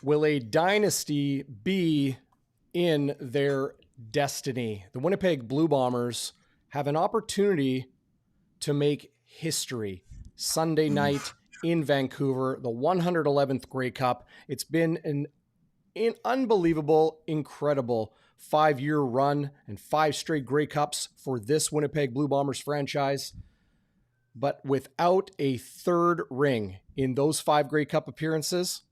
Will a dynasty be in their destiny? The Winnipeg Blue Bombers have an opportunity to make history Sunday night in Vancouver, the 111th Grey Cup. It's been an unbelievable, incredible 5-year run and 5 straight Grey Cups for this Winnipeg Blue Bombers franchise. But without a third ring in those 5 Grey Cup appearances,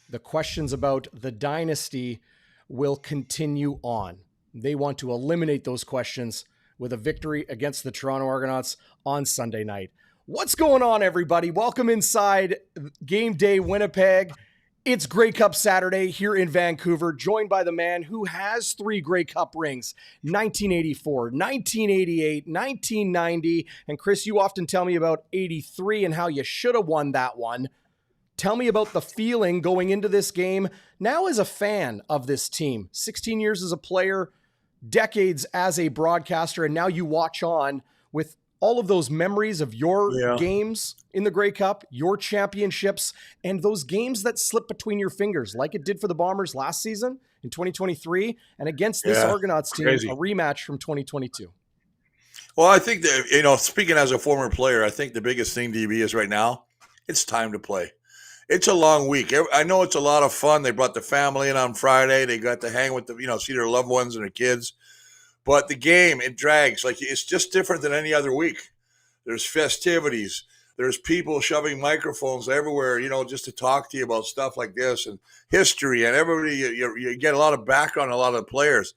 the questions about the dynasty will continue on. They want to eliminate those questions with a victory against the Toronto Argonauts on Sunday night. What's going on, everybody? Welcome inside Game Day Winnipeg. It's Grey Cup Saturday here in Vancouver, joined by the man who has 3 Grey Cup rings, 1984, 1988, 1990. And Chris, you often tell me about 83 and how you should have won that one. Tell me about the feeling going into this game now as a fan of this team. 16 years as a player, decades as a broadcaster, and now you watch on with all of those memories of your games in the Grey Cup, your championships, and those games that slip between your fingers, like it did for the Bombers last season in 2023, and against this Argonauts team, a rematch from 2022. Well, I think that, speaking as a former player, I think the biggest thing, DB, is right now, it's time to play. It's a long week. I know it's a lot of fun. They brought the family in on Friday. They got to hang with see their loved ones and their kids. But the game, it drags. Like, it's just different than any other week. There's festivities. There's people shoving microphones everywhere, just to talk to you about stuff like this and history. And everybody, you get a lot of background on a lot of the players.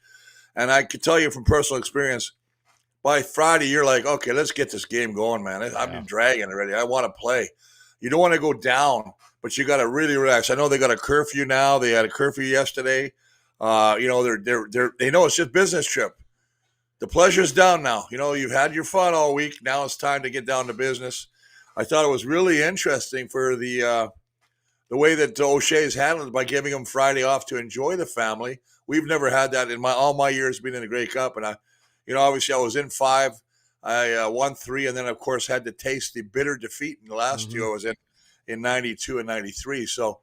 And I can tell you from personal experience, by Friday, you're like, okay, let's get this game going, man. I've been dragging already. I want to play. You don't want to go down, but you got to really relax. I know they got a curfew now. They had a curfew yesterday. They know it's just business trip. The pleasure's down now. You've had your fun all week. Now it's time to get down to business. I thought it was really interesting for the way that O'Shea's handled it by giving them Friday off to enjoy the family. We've never had that in all my years being in the Grey Cup. And obviously I was in 5. I won 3, and then of course had to taste the bitter defeat in the last 2 I was in 92 and 93. So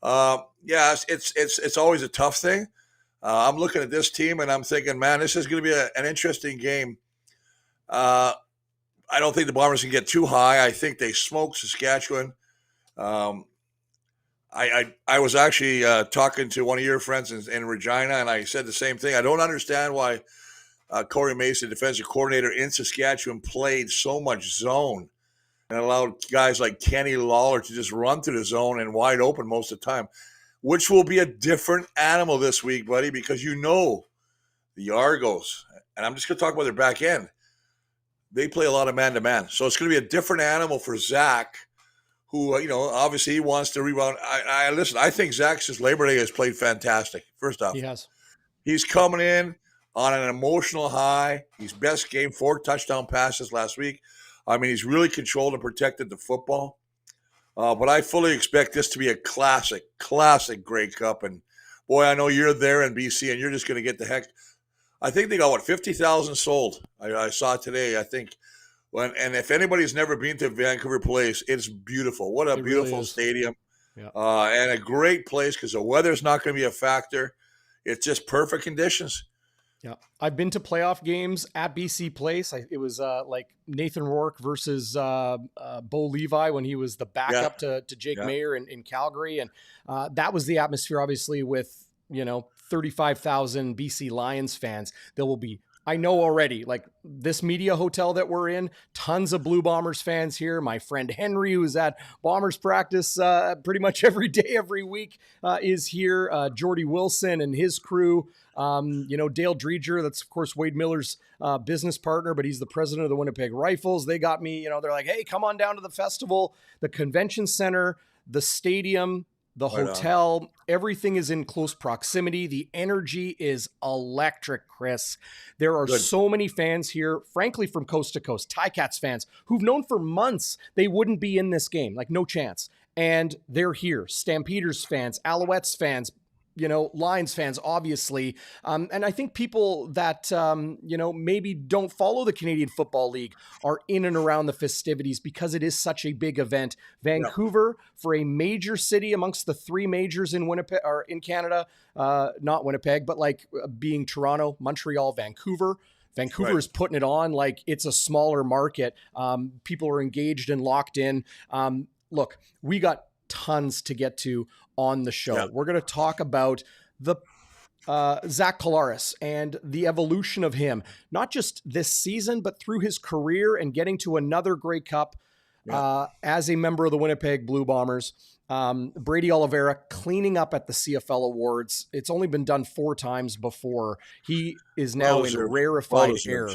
it's always a tough thing. I'm looking at this team and I'm thinking, man, this is going to be an interesting game. I don't think the Bombers can get too high. I think they smoke Saskatchewan. I was actually talking to one of your friends in Regina, and I said the same thing. I don't understand why Corey Mason, defensive coordinator in Saskatchewan, played so much zone and allowed guys like Kenny Lawler to just run through the zone and wide open most of the time, which will be a different animal this week, buddy, because the Argos, and I'm just going to talk about their back end, they play a lot of man-to-man. So it's going to be a different animal for Zach, who, obviously he wants to rebound. Listen, I think Zach since Labor Day has played fantastic. First off, He has. He's coming in on an emotional high. His best game, 4 touchdown passes last week. I mean, he's really controlled and protected the football. But I fully expect this to be a classic Grey Cup. And, boy, I know you're there in BC, and you're just going to get the heck. I think they got, 50,000 sold. I saw today, I think. And if anybody's never been to Vancouver Place, it's beautiful. What a beautiful stadium. Yeah. And a great place because the weather's not going to be a factor. It's just perfect conditions. Yeah, I've been to playoff games at BC Place. It was like Nathan Rourke versus Bo Levi when he was the backup to Jake Mayer in Calgary. And that was the atmosphere, obviously, with, 35,000 BC Lions fans. There will be, I know already, like this media hotel that we're in, tons of Blue Bombers fans here. My friend Henry, who's at Bombers practice pretty much every day, every week, is here. Jordy Wilson and his crew. Dale Dreger, that's of course Wade Miller's business partner, but he's the president of the Winnipeg Rifles. They got me, they're like, hey, come on down to the festival, the convention center, the stadium, the hotel, everything is in close proximity. The energy is electric, Chris. There are so many fans here, frankly, from coast to coast, Ticats fans who've known for months they wouldn't be in this game, like no chance. And they're here. Stampeders fans, Alouettes fans, Lions fans, obviously. And I think people that, maybe don't follow the Canadian Football League are in and around the festivities because it is such a big event. Vancouver, for a major city amongst the three majors in Winnipeg or in Canada, not Winnipeg, but being Toronto, Montreal, Vancouver. Vancouver is putting it on like it's a smaller market. People are engaged and locked in. Look, we got tons to get to on the show. We're going to talk about the 𝙎𝙥𝙤𝙧𝙨 and the evolution of him, not just this season, but through his career and getting to another Grey Cup as a member of the Winnipeg Blue Bombers. Brady Oliveira cleaning up at the CFL Awards. It's only been done 4 times before. He is now in rarefied air.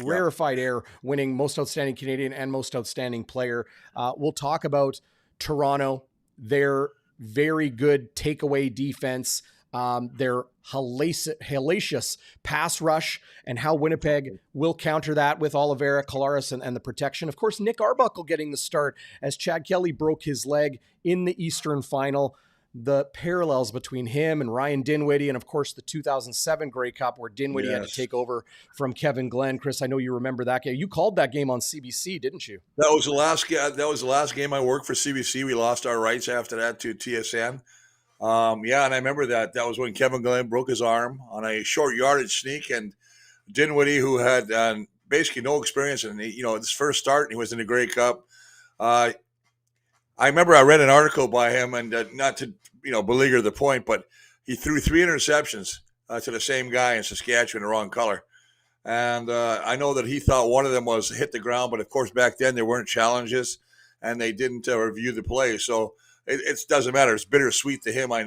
Rarefied air, winning Most Outstanding Canadian and Most Outstanding Player. We'll talk about Toronto, their very good takeaway defense, their hellacious pass rush, and how Winnipeg will counter that with Oliveira, Collaros, and the protection. Of course, Nick Arbuckle getting the start as Chad Kelly broke his leg in the Eastern Final. The parallels between him and Ryan Dinwiddie, and of course the 2007 Grey Cup where Dinwiddie had to take over from Kevin Glenn. Chris, I know you remember that game. You called that game on CBC, didn't you? That was the last game I worked for CBC. We lost our rights after that to TSN. And I remember that. That was when Kevin Glenn broke his arm on a short yardage sneak, and Dinwiddie, who had basically no experience in his first start, and he was in the Grey Cup. I remember I read an article by him, and not to beleaguer the point, but he threw 3 interceptions to the same guy in Saskatchewan, the wrong color. And I know that he thought one of them was hit the ground, but of course back then there weren't challenges, and they didn't review the play. So it doesn't matter. It's bittersweet to him. I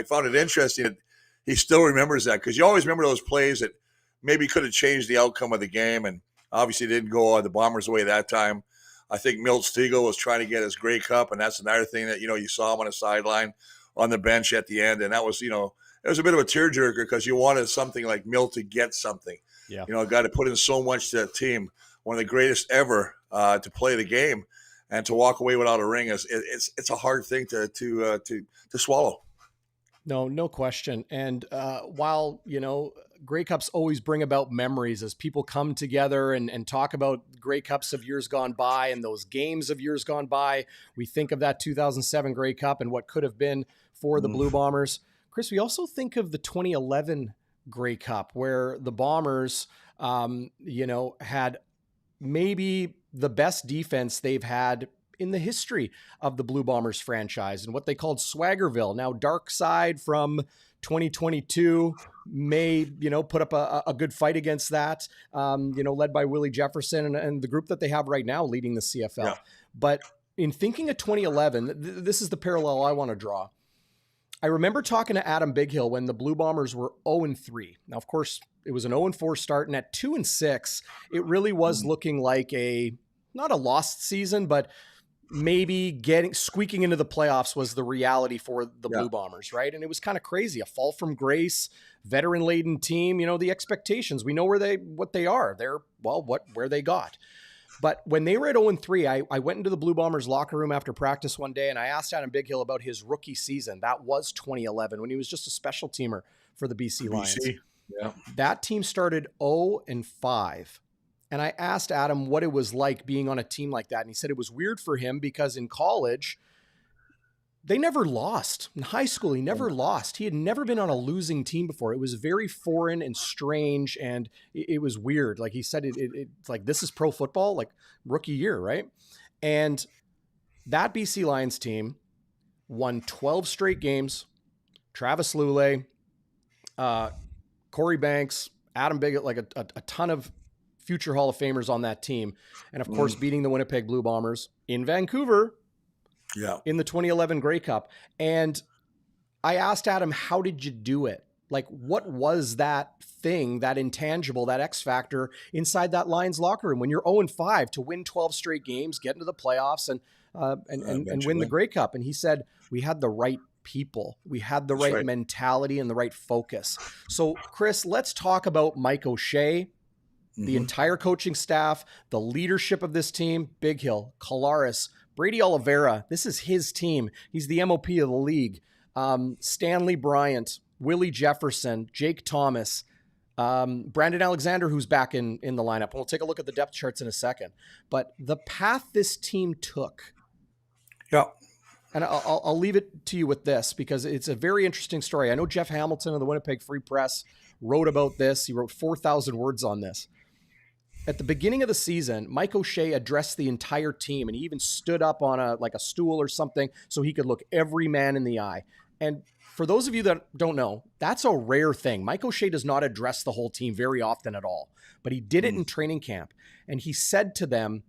found it interesting that he still remembers that, because you always remember those plays that maybe could have changed the outcome of the game, and obviously didn't go the Bombers' way that time. I think Milt Stegall was trying to get his Grey Cup, and that's another thing that, you saw him on the sideline on the bench at the end. And that was, it was a bit of a tearjerker, because you wanted something like Milt to get something. Yeah. A guy to put in so much to that team, one of the greatest ever to play the game, and to walk away without a ring it's a hard thing to swallow. No question. And while, Grey Cups always bring about memories as people come together and talk about Grey Cups of years gone by and those games of years gone by, we think of that 2007 Grey Cup and what could have been for the Blue Bombers. Chris, we also think of the 2011 Grey Cup, where the Bombers, had maybe the best defense they've had in the history of the Blue Bombers franchise, and what they called Swaggerville. Now, Dark Side from 2022 may, put up a good fight against that, led by Willie Jefferson and the group that they have right now leading the CFL. Yeah. But in thinking of 2011, this is the parallel I want to draw. I remember talking to Adam Bighill when the Blue Bombers were 0-3. Now, of course, it was an 0-4 start, and at 2-6, it really was looking like not a lost season, but maybe squeaking into the playoffs was the reality for the Blue Bombers, right? And it was kind of crazy. A fall from grace, veteran-laden team, the expectations. We know what they are. They're, where they got. But when they were at 0-3, I went into the Blue Bombers locker room after practice one day, and I asked Adam Bighill about his rookie season. That was 2011, when he was just a special teamer for the BC Lions. Yeah. That team started 0-5. And I asked Adam what it was like being on a team like that. And he said it was weird for him because in college, they never lost. In high school, he never lost. He had never been on a losing team before. It was very foreign and strange, and it was weird. Like he said, it's like, this is pro football, like rookie year, right? And that BC Lions team won 12 straight games. Travis Lulay, Corey Banks, Adam Biggett, like a ton of future Hall of Famers on that team. And of course, beating the Winnipeg Blue Bombers in Vancouver in the 2011 Grey Cup. And I asked Adam, how did you do it? Like, what was that thing, that intangible, that X factor inside that Lions locker room when you're 0-5 to win 12 straight games, get into the playoffs and win the Grey Cup? And he said, we had the right people. We had the right mentality and the right focus. So Chris, let's talk about Mike O'Shea, the entire coaching staff, the leadership of this team, Bighill, Collaros, Brady Oliveira. This is his team. He's the MOP of the league. Stanley Bryant, Willie Jefferson, Jake Thomas, Brandon Alexander, who's back in the lineup. And we'll take a look at the depth charts in a second. But the path this team took, Yeah. and I'll leave it to you with this because it's a very interesting story. I know Jeff Hamilton of the Winnipeg Free Press wrote about this. He wrote 4,000 words on this. At the beginning of the season, Mike O'Shea addressed the entire team, and he even stood up on a stool or something so he could look every man in the eye. And for those of you that don't know, that's a rare thing. Mike O'Shea does not address the whole team very often at all, but he did it in training camp. And he said to them,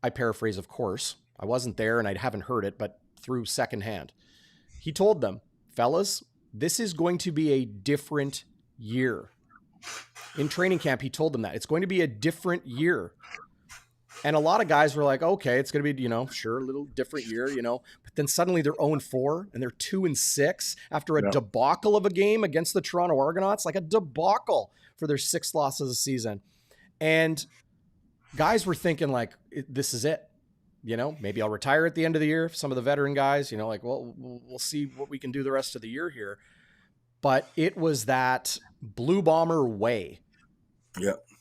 I paraphrase, of course, I wasn't there and I haven't heard it, but through secondhand. He told them, fellas, this is going to be a different year. In training camp, he told them that. It's going to be a different year. And a lot of guys were like, okay, it's going to be, sure, a little different year, But then suddenly they're 0-4 and they're 2-6 after a debacle of a game against the Toronto Argonauts, like a debacle for their 6th loss of the season. And guys were thinking like, this is it. Maybe I'll retire at the end of the year. Some of the veteran guys, we'll see what we can do the rest of the year here. But it was that Blue Bomber way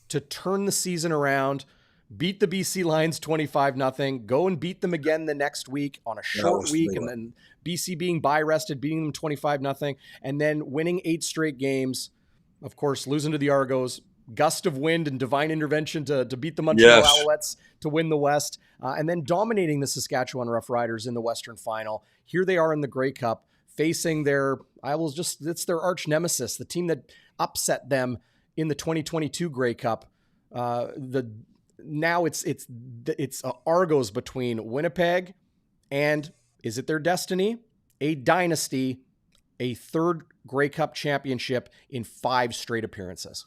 to turn the season around, beat the BC Lions 25-0, go and beat them again the next week on a short week, and then BC being bye rested, beating them 25-0, and then winning 8 straight games. Of course, losing to the Argos, gust of wind and divine intervention to beat the Montreal Alouettes to win the West, and then dominating the Saskatchewan Roughriders in the Western Final. Here they are in the Grey Cup, facing it's their arch nemesis, the team that upset them in the 2022 Grey Cup. Now it's Argos between Winnipeg and, is it their destiny? A dynasty, a 3rd Grey Cup championship in 5 straight appearances.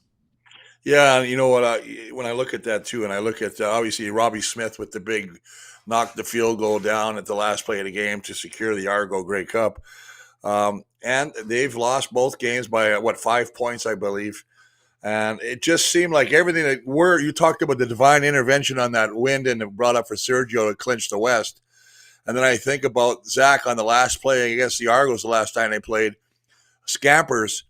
Yeah, you know what? When I look at that too, and I look at obviously Robbie Smith with the big knock the field goal down at the last play of the game to secure the Argo Grey Cup, and they've lost both games by 5 points, I believe. And it just seemed like everything you talked about the divine intervention on that wind and it brought up for Sergio to clinch the West. And then I think about Zach on the last play against the Argos the last time they played. Scampers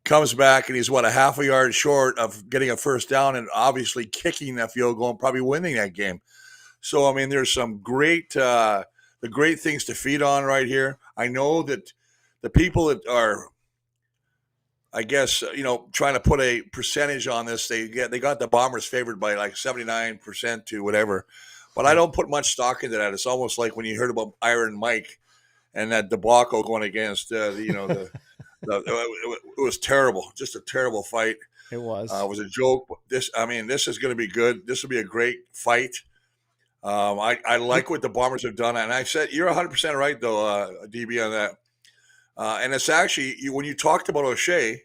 comes back and he's a half a yard short of getting a first down and obviously kicking that field goal and probably winning that game. So, I mean, there's some great things to feed on right here. I know that the people that are, I guess, trying to put a percentage on this, they got the Bombers favored by like 79% to whatever. But I don't put much stock into that. It's almost like when you heard about Iron Mike and that debacle going against it was terrible, just a terrible fight. It was. It was a joke. This is going to be good. This will be a great fight. I like what the Bombers have done, and I said you're 100% right though, DB, on that. And it's actually when you talked about O'Shea,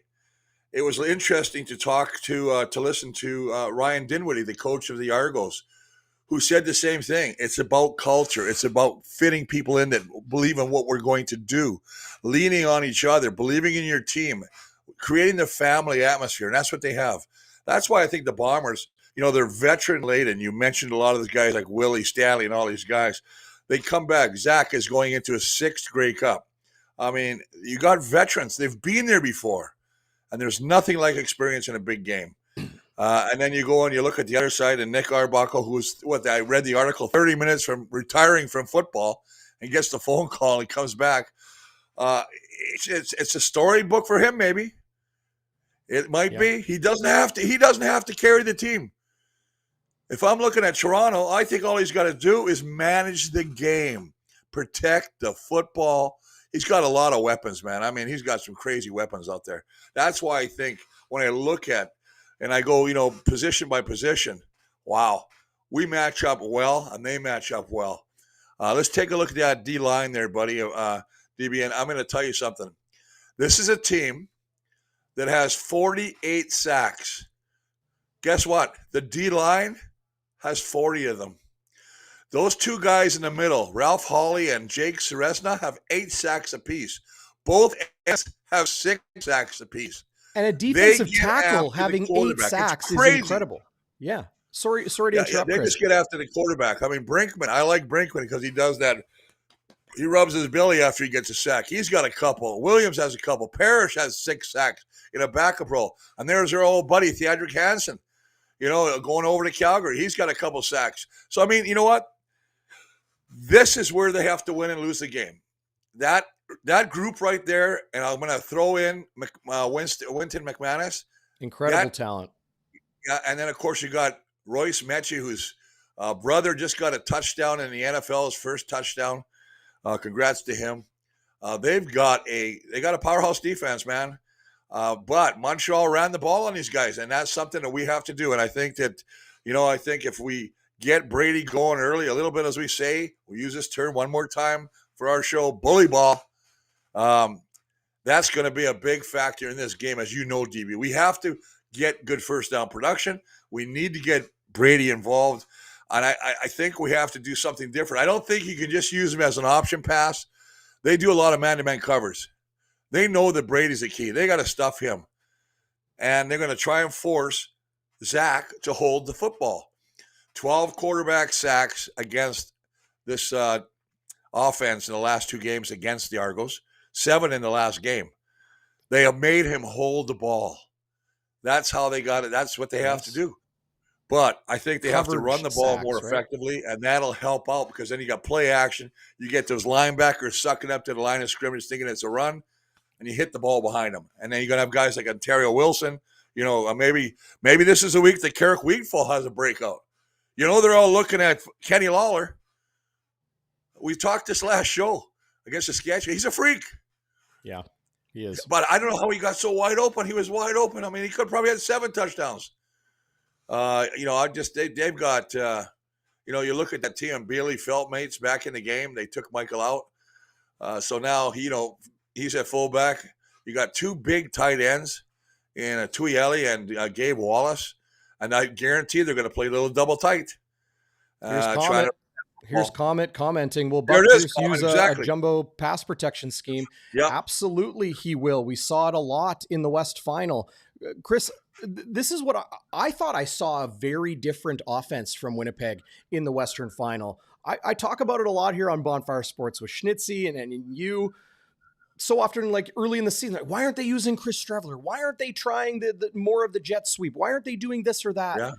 it was interesting to listen to Ryan Dinwiddie, the coach of the Argos, who said the same thing. It's about culture. It's about fitting people in that believe in what we're going to do, leaning on each other, believing in your team, creating the family atmosphere. And that's what they have. That's why I think the Bombers, they're veteran laden. You mentioned a lot of these guys like Willie Stanley and all these guys. They come back. Zach is going into a 6th Grey Cup. I mean, you got veterans. They've been there before. And there's nothing like experience in a big game. And then you go and you look at the other side, and Nick Arbuckle, who's I read the article, 30 minutes from retiring from football, and gets the phone call and he comes back. It's a storybook for him, maybe. It might be. He doesn't have to carry the team. If I'm looking at Toronto, I think all he's got to do is manage the game, protect the football. He's got a lot of weapons, man. I mean, he's got some crazy weapons out there. That's why I think when I look at and I go, position by position, wow, we match up well and they match up well. Let's take a look at that D-line there, buddy, DB. And I'm going to tell you something. This is a team that has 48 sacks. Guess what? The D-line has 40 of them. Those 2 guys in the middle, Ralph Hawley and Jake Seresna, have 8 sacks apiece. Both ends have 6 sacks apiece. And a defensive tackle having 8 sacks is incredible. Yeah. Sorry to interrupt. They just get after the quarterback. I mean, Brinkman, I like Brinkman because he does that He rubs his belly after he gets a sack. He's got a couple. Williams has a couple. Parrish has 6 sacks in a backup role. And there's our old buddy, 𝘎𝙥𝙤𝙧𝙯𝙚 Hansen, going over to Calgary. He's got a couple sacks. So, I mean, you know what? This is where they have to win and lose the game. That group right there, and I'm going to throw in Wynton McManus. Incredible talent. Yeah, and then, of course, you got Royce Metchie, whose brother just got a touchdown in the NFL, his first touchdown. Congrats to him. They got a powerhouse defense, man. But Montreal ran the ball on these guys, and that's something that we have to do. And I think that, I think if we get Brady going early, a little bit, as we say, we'll use this term one more time for our show, bully ball. That's going to be a big factor in this game, as you know, DB. We have to get good first down production. We need to get Brady involved. And I think we have to do something different. I don't think you can just use him as an option pass. They do a lot of man-to-man covers. They know that Brady's the key. They got to stuff him. And they're going to try and force Zach to hold the football. 12 quarterback sacks against this offense in the last 2 games against the Argos. 7 in the last game. They have made him hold the ball. That's how they got it. That's what they have to do. But I think they have to run the ball more effectively, and that'll help out, because then you got play action. You get those linebackers sucking up to the line of scrimmage thinking it's a run, and you hit the ball behind them. And then you're going to have guys like Ontario Wilson. Maybe this is a week that Carrick Wheatfall has a breakout. They're all looking at Kenny Lawler. We talked this last show against Saskatchewan. He's a freak. Yeah, he is. But I don't know how he got so wide open. He was wide open. I mean, he could probably have 7 touchdowns. They've got, you look at that team, Bailey Feltmates back in the game. They took Michael out. So now, he's at fullback. You got 2 big tight ends in Tuyeli and Gabe Wallace. And I guarantee they're going to play a little double tight. Here's Comet commenting, will Buck Bruce use a jumbo pass protection scheme? Yep. Absolutely he will. We saw it a lot in the West Final. Chris, this is what I thought. I saw a very different offense from Winnipeg in the Western Final. I talk about it a lot here on Bonfire Sports with Schnitzy and you so often, like early in the season. Like, why aren't they using Chris Streveler? Why aren't they trying the more of the jet sweep? Why aren't they doing this or that? Yeah.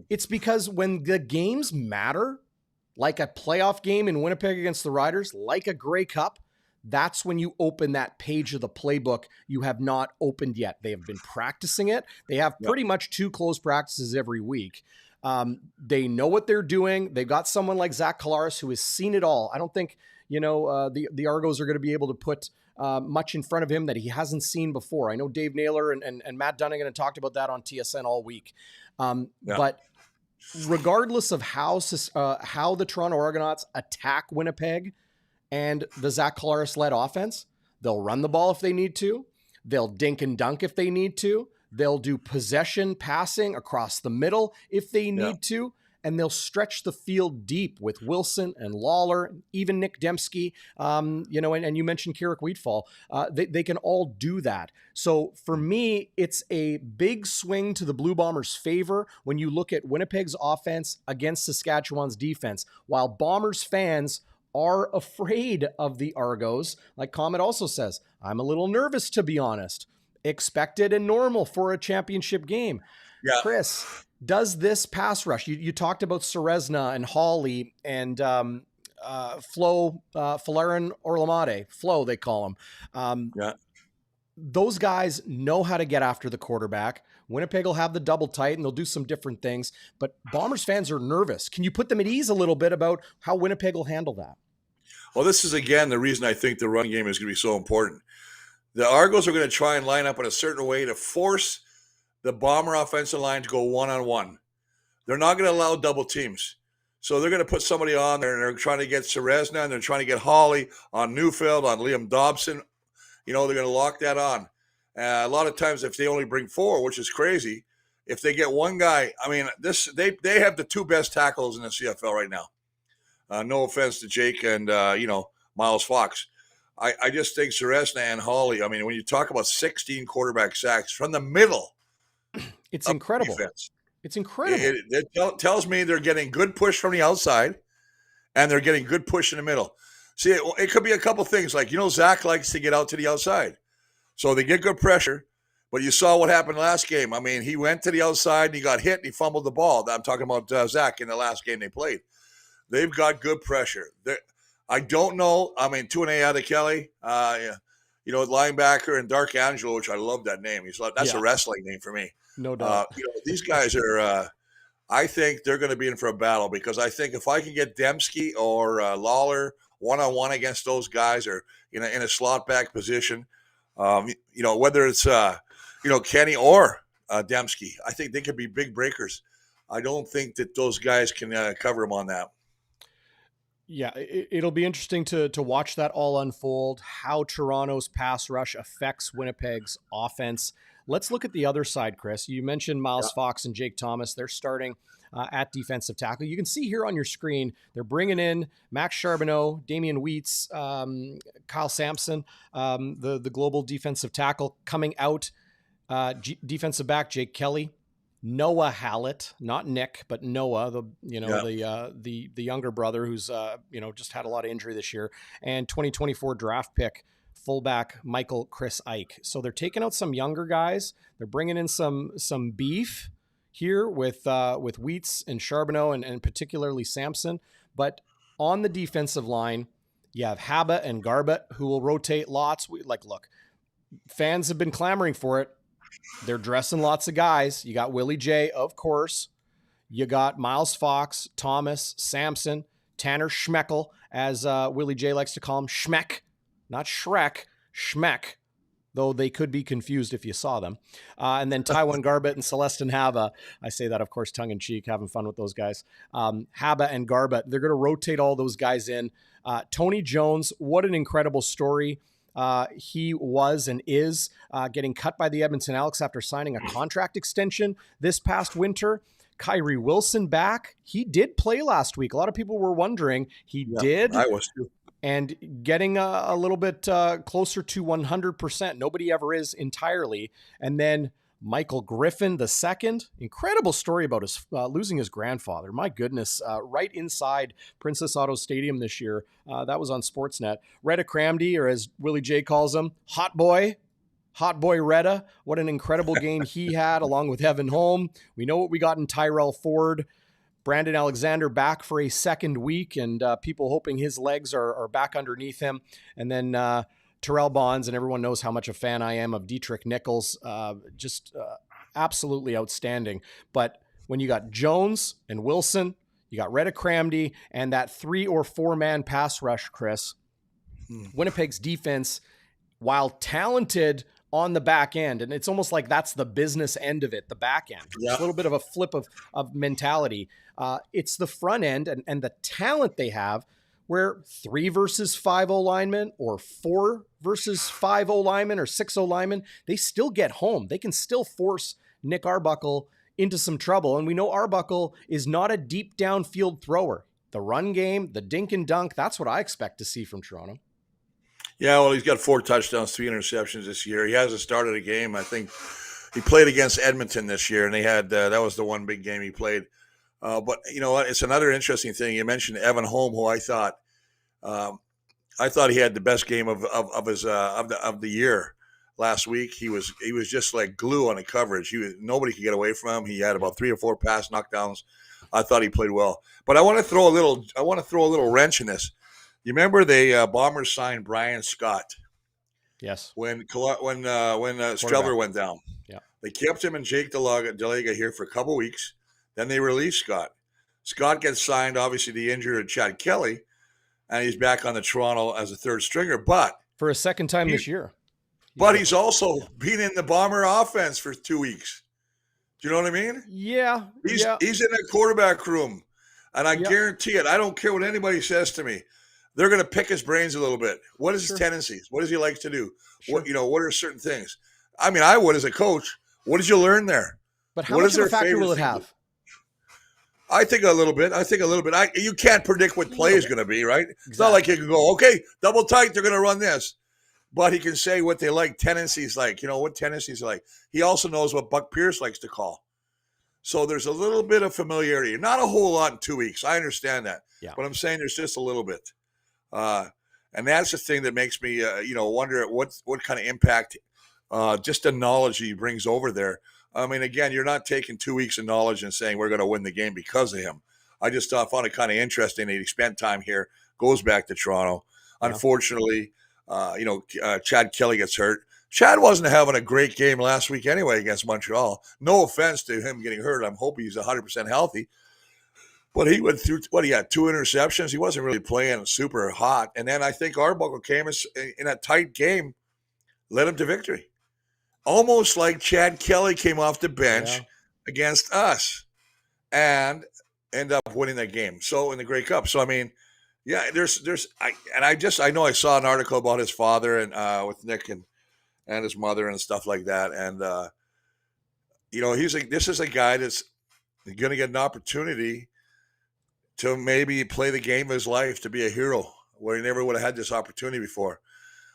It's because when the games matter, like a playoff game in Winnipeg against the Riders, like a Grey Cup, that's when you open that page of the playbook you have not opened yet. They have been practicing it. They have pretty much 2 close practices every week. They know what they're doing. They've got someone like Zach Collaros who has seen it all. I don't think, the Argos are going to be able to put much in front of him that he hasn't seen before. I know Dave Naylor and Matt Dunnigan have talked about that on TSN all week. But regardless of how the Toronto Argonauts attack Winnipeg and the Zach Collaros-led offense, they'll run the ball if they need to. They'll dink and dunk if they need to. They'll do possession passing across the middle if they need to. And they'll stretch the field deep with Wilson and Lawler, even Nick Dembski, and you mentioned Carrick Wheatfall. They can all do that. So for me, it's a big swing to the Blue Bombers' favor when you look at Winnipeg's offense against Saskatchewan's defense. While Bombers fans are afraid of the Argos, like Comet also says, I'm a little nervous, to be honest. Expected and normal for a championship game. Yeah. Chris, does this pass rush, you talked about 𝘎𝙤𝙛𝙧𝙚 and Hawley and Flo, Folarin Orlamade, Flo they call him. Those guys know how to get after the quarterback. Winnipeg will have the double tight and they'll do some different things, but Bombers fans are nervous. Can you put them at ease a little bit about how Winnipeg will handle that? Well, this is, again, the reason I think the run game is going to be so important. The Argos are going to try and line up in a certain way to force the Bomber offensive line to go one-on-one. They're not going to allow double teams. So they're going to put somebody on there, and they're trying to get 𝘎𝙤𝙧𝙧𝙯, and they're trying to get Hawley on Neufeld, on Liam Dobson. They're going to lock that on. A lot of times, if they only bring 4, which is crazy, if they get one guy, I mean, they have the 2 best tackles in the CFL right now. No offense to Jake and, Miles Fox. I just think 𝘎𝙤𝙧𝙧𝙯 and Hawley, I mean, when you talk about 16 quarterback sacks from the middle, it's incredible. Defense, it's incredible. It tells me they're getting good push from the outside and they're getting good push in the middle. See, it could be a couple things. Like, Zach likes to get out to the outside. So they get good pressure. But you saw what happened last game. I mean, he went to the outside and he got hit and he fumbled the ball. I'm talking about Zach in the last game they played. They've got good pressure. I don't know. I mean, 𝘎𝙤𝙧𝙚𝙧𝙩𝙨, linebacker, and Dark Angelo, which I love that name. That's a wrestling name for me. No doubt. These guys are. I think they're going to be in for a battle, because I think if I can get Dembski or Lawler one-on-one against those guys, or in a slot back position, whether it's Kenny or Dembski, I think they could be big breakers. I don't think that those guys can cover him on that. Yeah, it'll be interesting to watch that all unfold, how Toronto's pass rush affects Winnipeg's offense. Let's look at the other side, Chris. You mentioned Miles Fox and Jake Thomas. They're starting at defensive tackle. You can see here on your screen, they're bringing in Max Charbonneau, Damian Wheats, Kyle Sampson, the global defensive tackle. Coming out, defensive back Jake Kelly, Noah Hallett, not Nick, but Noah, the younger brother who's just had a lot of injury this year, and 2024 draft pick fullback Chris Ike. So they're taking out some younger guys. They're bringing in some beef here with Wheats and Charbonneau and particularly Sampson. But on the defensive line, you have 𝘎𝙤𝙧𝙧𝙯 and Garbutt, who will rotate lots. Look, fans have been clamoring for it. They're dressing lots of guys. You got Willie J, of course. You got Miles Fox, Thomas, Sampson, Tanner Schmeckel, as Willie J likes to call him, Schmeck, not Shrek, Schmeck, though they could be confused if you saw them. And then Tywin Garbutt and Celestin 𝘎𝙤𝙧. I say that, of course, tongue-in-cheek, having fun with those guys. 𝘎𝙤𝙧 and Garbutt, they're going to rotate all those guys in. Tony Jones, what an incredible story. He was and is getting cut by the Edmonton Elks after signing a contract extension this past winter. Kyrie Wilson back. He did play last week. A lot of people were wondering. He did. I was too. And getting a little bit closer to 100%. Nobody ever is entirely. And then Michael Griffin II. Incredible story about his losing his grandfather. My goodness. Right inside Princess Auto Stadium this year. That was on Sportsnet. Reda Cramdy, or as Willie J calls him, Hot Boy Reda. What an incredible game he had, along with Evan Holm. We know what we got in Tyrell Ford. Brandon Alexander back for a second week, and people hoping his legs are back underneath him. And then Terrell Bonds, and everyone knows how much a fan I am of Dietrich Nichols. Just absolutely outstanding. But when you got Jones and Wilson, you got Reda Cramdy, and that 3 or 4 man pass rush, Chris, Winnipeg's defense, while talented on the back end, and it's almost like that's the business end of it, the back end. It's a little bit of a flip of mentality. It's the front end and the talent they have, where 3 versus 5 O-linemen or 4 versus 5 O-linemen or 6 O-linemen, they still get home. They can still force Nick Arbuckle into some trouble. And we know Arbuckle is not a deep downfield thrower. The run game, the dink and dunk, that's what I expect to see from Toronto. Yeah, well, he's got 4 touchdowns, 3 interceptions this year. He hasn't started a game. I think he played against Edmonton this year, and they had that was the one big game he played. But you know what? It's another interesting thing. You mentioned Evan Holm, who I thought he had the best game of the year last week. He was just like glue on the coverage. Nobody could get away from him. He had about 3 or 4 pass knockdowns. I thought he played well. But I want to throw a little wrench in this. You remember the Bombers signed Brian Scott? Yes. When Strelver went down. Yeah. They kept him and Jake Delaga here for a couple weeks. Then they released Scott. Scott gets signed, obviously the injured Chad Kelly, and he's back on the Toronto as a third stringer. But for a second time this year. But he's also been in the Bomber offense for 2 weeks. Do you know what I mean? Yeah. He's in a quarterback room. And I guarantee it, I don't care what anybody says to me. They're going to pick his brains a little bit. What is his tendencies? What does he like to do? Sure. What are certain things? I mean, I would as a coach. What did you learn there? But how much of a factor will it have? I think a little bit. You can't predict what play is going to be, right? Exactly. It's not like you can go, okay, double tight, they're going to run this. But he can say what they like, tendencies like, what tendencies like. He also knows what Buck Pierce likes to call. So there's a little bit of familiarity. Not a whole lot in 2 weeks. I understand that. Yeah. But I'm saying there's just a little bit. And that's the thing that makes me, wonder what kind of impact just the knowledge he brings over there. I mean, again, you're not taking 2 weeks of knowledge and saying we're going to win the game because of him. I just found it kind of interesting that he spent time here, goes back to Toronto. Yeah. Unfortunately, Chad Kelly gets hurt. Chad wasn't having a great game last week anyway against Montreal. No offense to him getting hurt. I'm hoping he's 100% healthy. But he went through, he had 2 interceptions. He wasn't really playing super hot. And then I think Arbuckle came in a tight game, led him to victory. Almost like Chad Kelly came off the bench against us and end up winning that game. So in the Grey Cup. So, I mean, yeah, I know I saw an article about his father and with Nick and his mother and stuff like that. And, this is a guy that's going to get an opportunity to maybe play the game of his life, to be a hero, where he never would have had this opportunity before.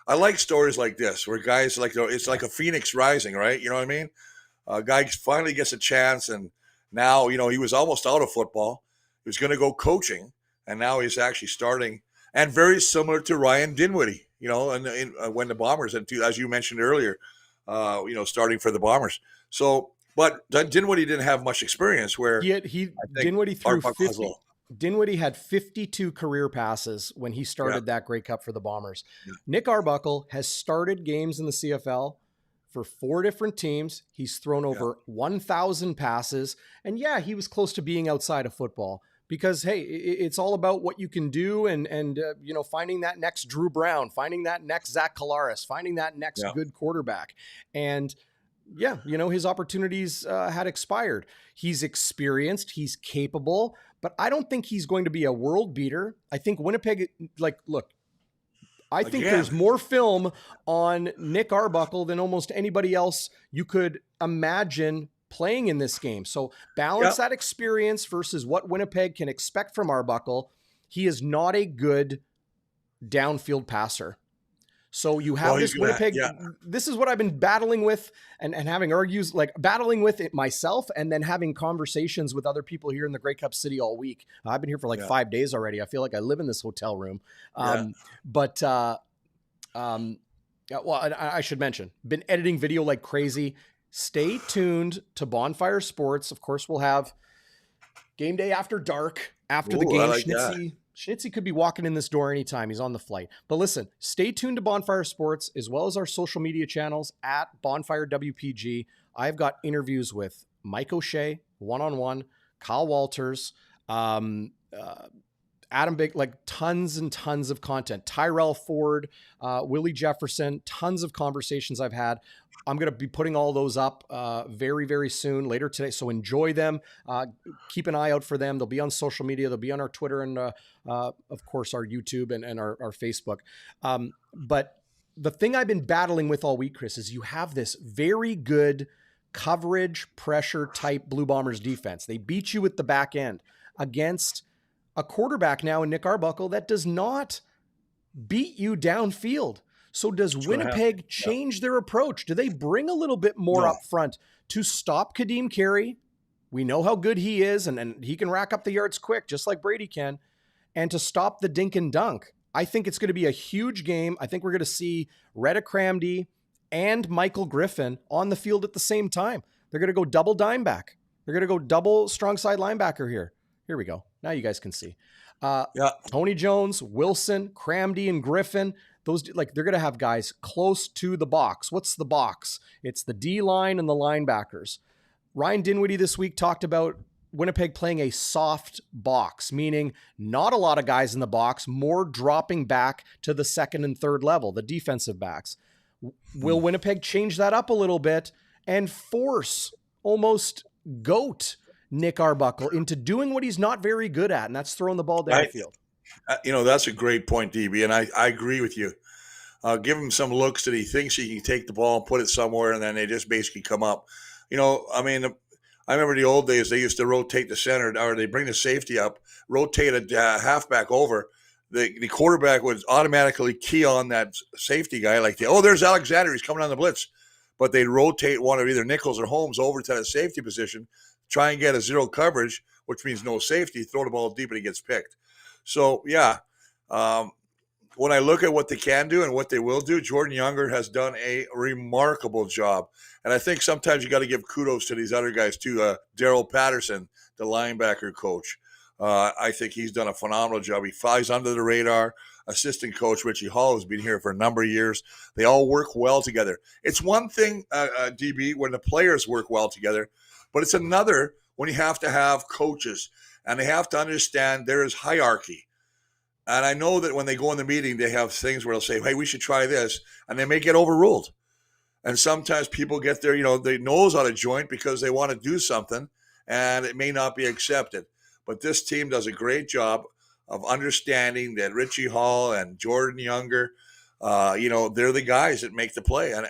I like stories like this, where guys it's like a phoenix rising, right? You know what I mean? A guy finally gets a chance, and now, he was almost out of football. He was going to go coaching, and now he's actually starting. And very similar to Ryan Dinwiddie, and when the Bombers, as you mentioned earlier, starting for the Bombers. So, but Dinwiddie didn't have much experience. Where Dinwiddie threw 50. Dinwiddie had 52 career passes when he started that Grey Cup for the Bombers. Yeah. Nick Arbuckle has started games in the CFL for 4 different teams. He's thrown over 1,000 passes. And he was close to being outside of football because, hey, it's all about what you can do and finding that next Drew Brown, finding that next Zach Collaros, finding that next good quarterback. And his opportunities had expired. He's experienced, he's capable, but I don't think he's going to be a world beater. I think Winnipeg, I think there's more film on Nick Arbuckle than almost anybody else you could imagine playing in this game. So balance that experience versus what Winnipeg can expect from Arbuckle. He is not a good downfield passer. So you have this Winnipeg. This is what I've been battling with and having argues, battling with it myself, and then having conversations with other people here in the Grey Cup City all week. I've been here for 5 days already. I feel like I live in this hotel room. I should mention, been editing video like crazy. Stay tuned to Bonfire Sports. Of course, we'll have Game Day After Dark after the game. Schnitzy could be walking in this door anytime. He's on the flight. But listen, stay tuned to Bonfire Sports as well as our social media channels at Bonfire WPG. I've got interviews with Mike O'Shea, one-on-one, Kyle Walters, Adam Big, tons and tons of content. Tyrell Ford, Willie Jefferson, tons of conversations I've had. I'm going to be putting all those up very, very soon, later today. So enjoy them. Keep an eye out for them. They'll be on social media. They'll be on our Twitter and, of course, our YouTube and our Facebook. But the thing I've been battling with all week, Chris, is you have this very good coverage pressure type Blue Bombers defense. They beat you at the back end against a quarterback now in Nick Arbuckle that does not beat you downfield. So does Winnipeg change their approach? Do they bring a little bit more up front to stop Kadeem Carey? We know how good he is, and he can rack up the yards quick, just like Brady can, and to stop the dink and dunk. I think it's going to be a huge game. I think we're going to see Retta Cramdy and Michael Griffin on the field at the same time. They're going to go double dime back. They're going to go double strong side linebacker here. Here we go. Now you guys can see. Tony Jones, Wilson, Cramdy, and Griffin. Those, they're going to have guys close to the box. What's the box? It's the D-line and the linebackers. Ryan Dinwiddie this week talked about Winnipeg playing a soft box, meaning not a lot of guys in the box, more dropping back to the second and third level, the defensive backs. Will Winnipeg change that up a little bit and force almost goat Nick Arbuckle into doing what he's not very good at, and that's throwing the ball downfield? That's a great point, DB, and I agree with you. Give him some looks that he thinks he can take the ball and put it somewhere, and then they just basically come up. I remember the old days, they used to rotate the center, or they bring the safety up, rotate a halfback over. The quarterback would automatically key on that safety guy, there's Alexander, he's coming on the blitz. But they'd rotate one of either Nichols or Holmes over to the safety position, try and get a zero coverage, which means no safety, throw the ball deep and he gets picked. So, when I look at what they can do and what they will do, Jordan Younger has done a remarkable job. And I think sometimes you got to give kudos to these other guys too. Daryl Patterson, the linebacker coach. I think he's done a phenomenal job. He flies under the radar. Assistant coach Richie Hall has been here for a number of years. They all work well together. It's one thing, DB, when the players work well together, but it's another when you have to have coaches and they have to understand there is hierarchy. And I know that when they go in the meeting, they have things where they'll say, hey, we should try this, and they may get overruled. And sometimes people get their, their nose out of joint because they want to do something, and it may not be accepted. But this team does a great job of understanding that Richie Hall and Jordan Younger, they're the guys that make the play. And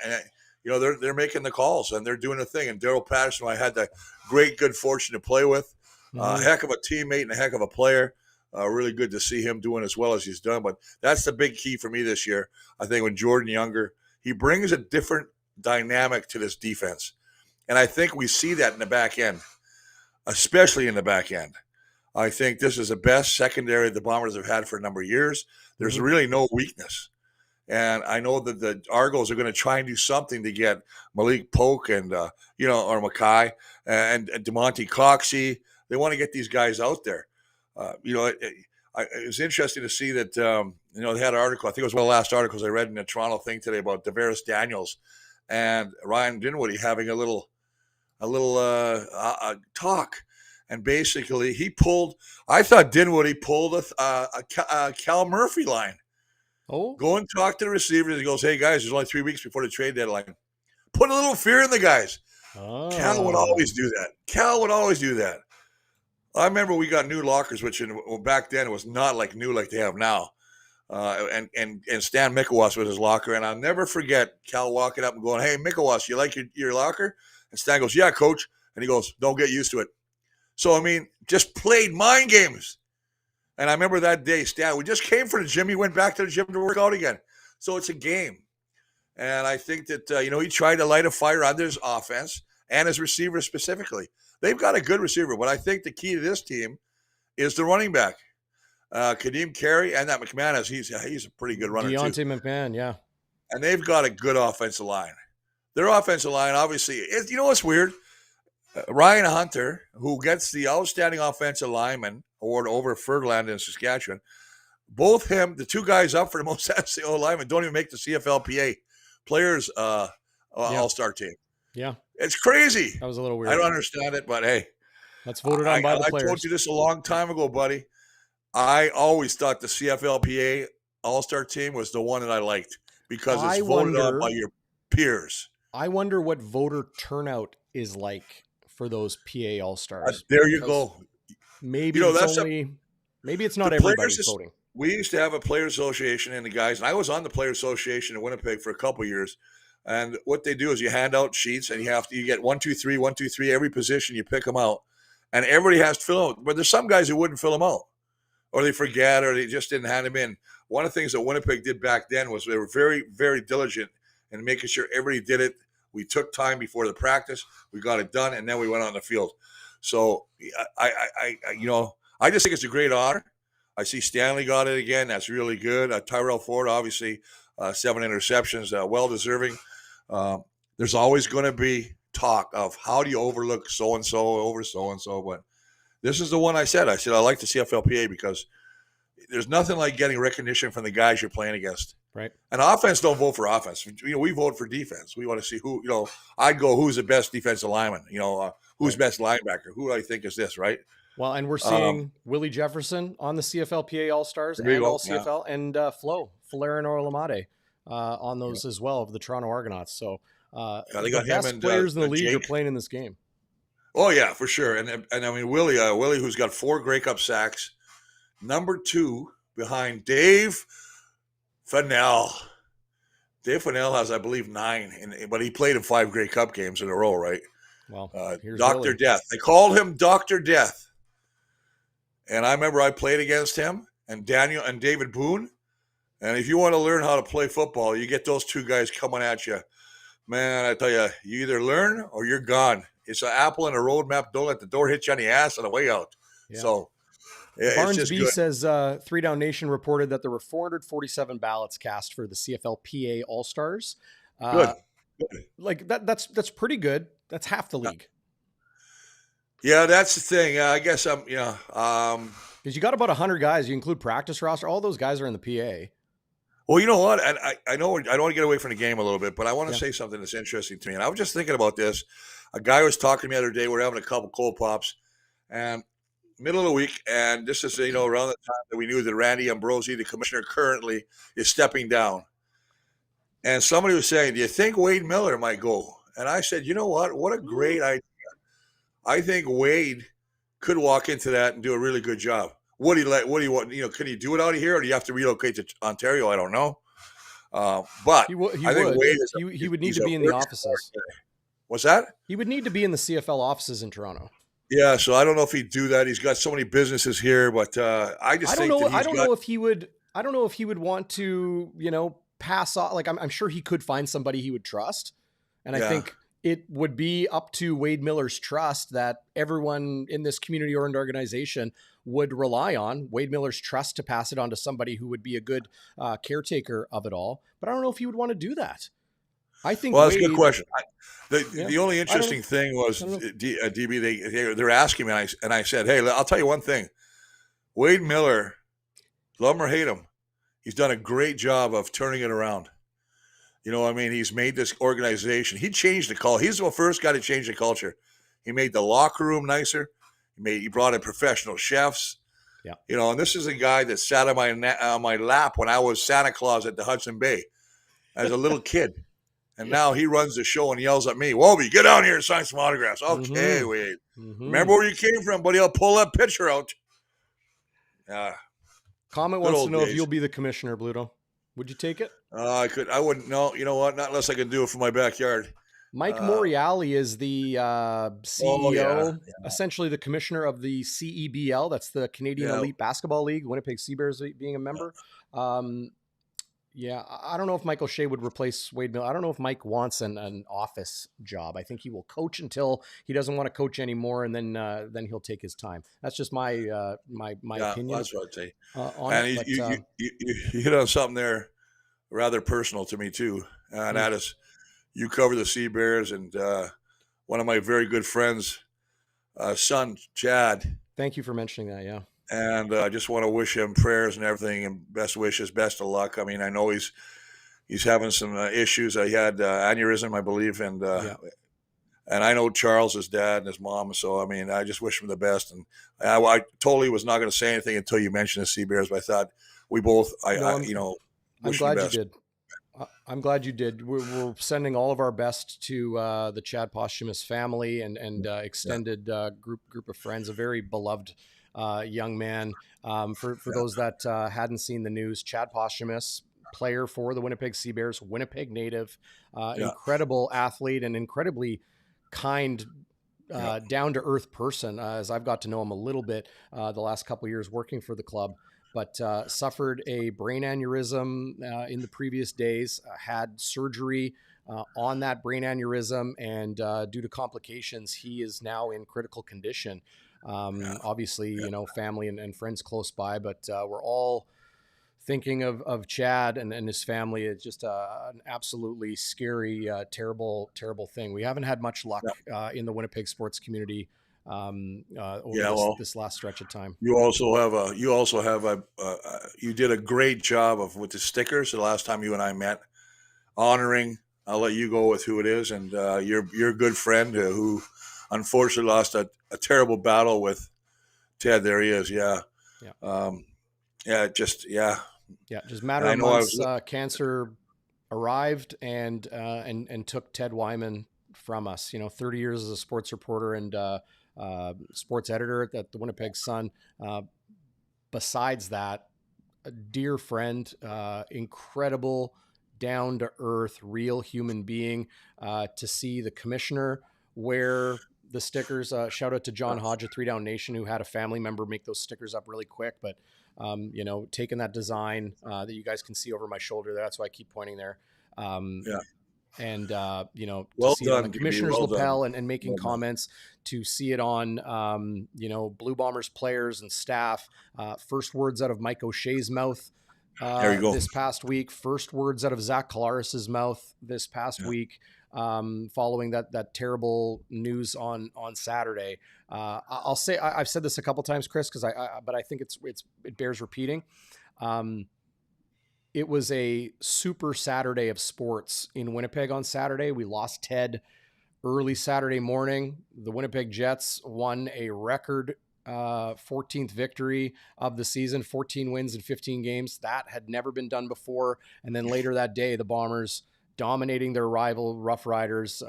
they're making the calls, and they're doing the thing. And Daryl Patterson, I had the good fortune to play with, heck of a teammate and a heck of a player. Really good to see him doing as well as he's done. But that's the big key for me this year. I think when Jordan Younger, he brings a different dynamic to this defense. And I think we see that in the back end, especially in the back end. I think this is the best secondary the Bombers have had for a number of years. There's really no weakness. And I know that the Argos are going to try and do something to get Malik Polk and, or Mackay and DeMonte Coxey. They want to get these guys out there. It was interesting to see that, they had an article. I think it was one of the last articles I read in the Toronto thing today about Davaris Daniels and Ryan Dinwiddie having a little talk. And basically I thought Dinwiddie pulled a Cal Murphy line. Oh, go and talk to the receivers. He goes, hey guys, there's only 3 weeks before the trade deadline. Put a little fear in the guys. Oh. Cal would always do that. I remember we got new lockers, which back then it was not like new like they have now. And Stan Mikowas was his locker. And I'll never forget Cal walking up and going, hey, Mikowas, you like your locker? And Stan goes, yeah, coach. And he goes, don't get used to it. So, just played mind games. And I remember that day, Stan, we just came from the gym. He went back to the gym to work out again. So it's a game. And I think that, he tried to light a fire under his offense and his receivers specifically. They've got a good receiver, but I think the key to this team is the running back. Kadeem Carey and that McManus, he's a pretty good runner Deontay too. McMahon, yeah. And they've got a good offensive line. Their offensive line, obviously, what's weird? Ryan Hunter, who gets the Outstanding Offensive Lineman Award over Fergland in Saskatchewan, both him, the two guys up for the most SCO linemen, don't even make the CFLPA Players All-Star team. Yeah. It's crazy. That was a little weird. I don't understand it, but hey. That's voted on by the players. I told you this a long time ago, buddy. I always thought the CFLPA All-Star team was the one that I liked because it's voted on by your peers. I wonder what voter turnout is like for those PA All-Stars. There you go. Maybe maybe it's not everybody voting. We used to have a Players Association and the guys, and I was on the Players Association in Winnipeg for a couple of years. And what they do is you hand out sheets and you get 1, 2, 3, 1, 2, 3, every position, you pick them out. And everybody has to fill them out. But there's some guys who wouldn't fill them out. Or they forget, or they just didn't hand them in. One of the things that Winnipeg did back then was they were very, very diligent in making sure everybody did it. We took time before the practice. We got it done, and then we went on the field. So I just think it's a great honor. I see Stanley got it again. That's really good. Tyrell Ford, obviously, 7 interceptions, well-deserving. There's always going to be talk of how do you overlook so-and-so over so-and-so. But this is the one I said I like the CFLPA because there's nothing like getting recognition from the guys you're playing against. Right. And offense don't vote for offense. We vote for defense. We want to see who, I'd go, who's the best defensive lineman? Who's best linebacker? Who do I think is this, right? Well, and we're seeing Willie Jefferson on the CFLPA All-Stars and All CFL, and Folarin Olamide on those as well of the Toronto Argonauts. So they got the best him players in the league Jake. are playing in this game. Oh yeah, for sure. And Willie, who's got 4 Grey Cup sacks, number 2 behind Dave Fennell. Dave Fennell has, I believe, 9, but he played in 5 Grey Cup games in a row, right? Well, Dr. Death. They called him Dr. Death. And I remember I played against him and Daniel and David Boone. And if you want to learn how to play football, you get those 2 guys coming at you. Man, I tell you, you either learn or you're gone. It's an apple and a roadmap. Don't let the door hit you on the ass on the way out. Yeah. So, It's Barnes just B good. says Three Down Nation reported that there were 447 ballots cast for the CFL PA All-Stars. Good. Good. Like that's pretty good. That's half the league. Yeah, that's the thing. I guess Because you got about 100 guys. You include practice roster. All those guys are in the PA. well, you know what? And I know I don't want to get away from the game a little bit, but I want to Yeah. say something that's interesting to me. And I was just thinking about this. A guy was talking to me the other day. We're having a couple cold pops, and middle of the week, and this is around the time that we knew that Randy Ambrosie, the commissioner currently, is stepping down. And somebody was saying, "Do you think Wade Miller might go?" And I said, "You know what? What a great idea! I think Wade could walk into that and do a really good job. What do you want? Can he do it out of here, or do you have to relocate to Ontario? I don't know. But He I think would. Wade is. He would need to be in the offices. What's that? He would need to be in the CFL offices in Toronto. Yeah, so I don't know if he'd do that. He's got so many businesses here, but I just think that I don't know if he would. I don't know if he would want to, pass off. Like I'm sure he could find somebody he would trust, and I think it would be up to Wade Miller's trust that everyone in this community-oriented organization would rely on. Wade Miller's trust to pass it on to somebody who would be a good caretaker of it all. But I don't know if he would want to do that. I think. Well, that's a good question. The only interesting thing was DB. They're asking me, and I said, "Hey, I'll tell you one thing. Wade Miller, love him or hate him, he's done a great job of turning it around. You know what I mean? He's made this organization. He changed the culture. He's the first guy to change the culture. He made the locker room nicer. He brought in professional chefs. Yeah. And this is a guy that sat on my lap when I was Santa Claus at the Hudson Bay as a little kid. And now he runs the show and yells at me, "Walby, get down here and sign some autographs." Okay, Wade. Remember where you came from, buddy. I'll pull that picture out. Comment wants to know if you'll be the commissioner, Bluto. Would you take it? I wouldn't. No, you know what? Not unless I can do it from my backyard. Mike Moriali is the CEO, essentially the commissioner of the CEBL. That's the Canadian Elite Basketball League. Winnipeg Seabears being a member. I don't know if Mike O'Shea would replace Wade Miller. I don't know if Mike wants an office job. I think he will coach until he doesn't want to coach anymore, and then he'll take his time. That's just my opinion. That's what I'd say. And you hit on something there rather personal to me too, and that is you cover the Sea Bears, and one of my very good friends' son, Chad. Thank you for mentioning that. Yeah. And I just want to wish him prayers and everything, and best wishes, best of luck. I mean, I know he's having some issues. He had aneurysm, I believe, and I know Charles' dad and his mom. So I mean, I just wish him the best. And I totally was not going to say anything until you mentioned the Sea Bears, but I thought we both, I'm glad you did. I'm glad you did. We're sending all of our best to the Chad Posthumous family and extended group of friends. A very beloved young man. For those that hadn't seen the news, Chad Posthumous, player for the Winnipeg Sea Bears, Winnipeg native, incredible athlete and incredibly kind, down-to-earth person, as I've got to know him a little bit the last couple of years working for the club, but suffered a brain aneurysm in the previous days, had surgery on that brain aneurysm, and due to complications, he is now in critical condition. Obviously, family and friends close by, but we're all thinking of Chad and his family. It's just an absolutely scary, terrible thing. We haven't had much luck in the Winnipeg sports community over this last stretch of time. You did a great job with the stickers the last time you and I met, honoring. I'll let you go with who it is, and your good friend who unfortunately lost a terrible battle with Ted. There he is. Just matter of months. Cancer arrived and took Ted Wyman from us. 30 years as a sports reporter and sports editor at the Winnipeg Sun. Besides that, a dear friend, incredible, down to earth, real human being. To see the commissioner wear the stickers, shout out to John Hodge at Three Down Nation, who had a family member make those stickers up really quick, but taking that design that you guys can see over my shoulder there, that's why I keep pointing there. And, to Well see it on the done, DB. commissioner's Well done. lapel and making Well done. comments, to see it on, Blue Bombers players and staff. First words out of Mike O'Shea's mouth There you go. this past week. First words out of Zach Collaris's mouth this past week, following that terrible news on Saturday. I'll say I've said this a couple times, Chris, but I think it bears repeating. It was a super Saturday of sports in Winnipeg on Saturday. We lost Ted early Saturday morning. The Winnipeg Jets won a record 14th victory of the season, 14 wins in 15 games. That had never been done before. And then later that day, the Bombers dominating their rival Rough Riders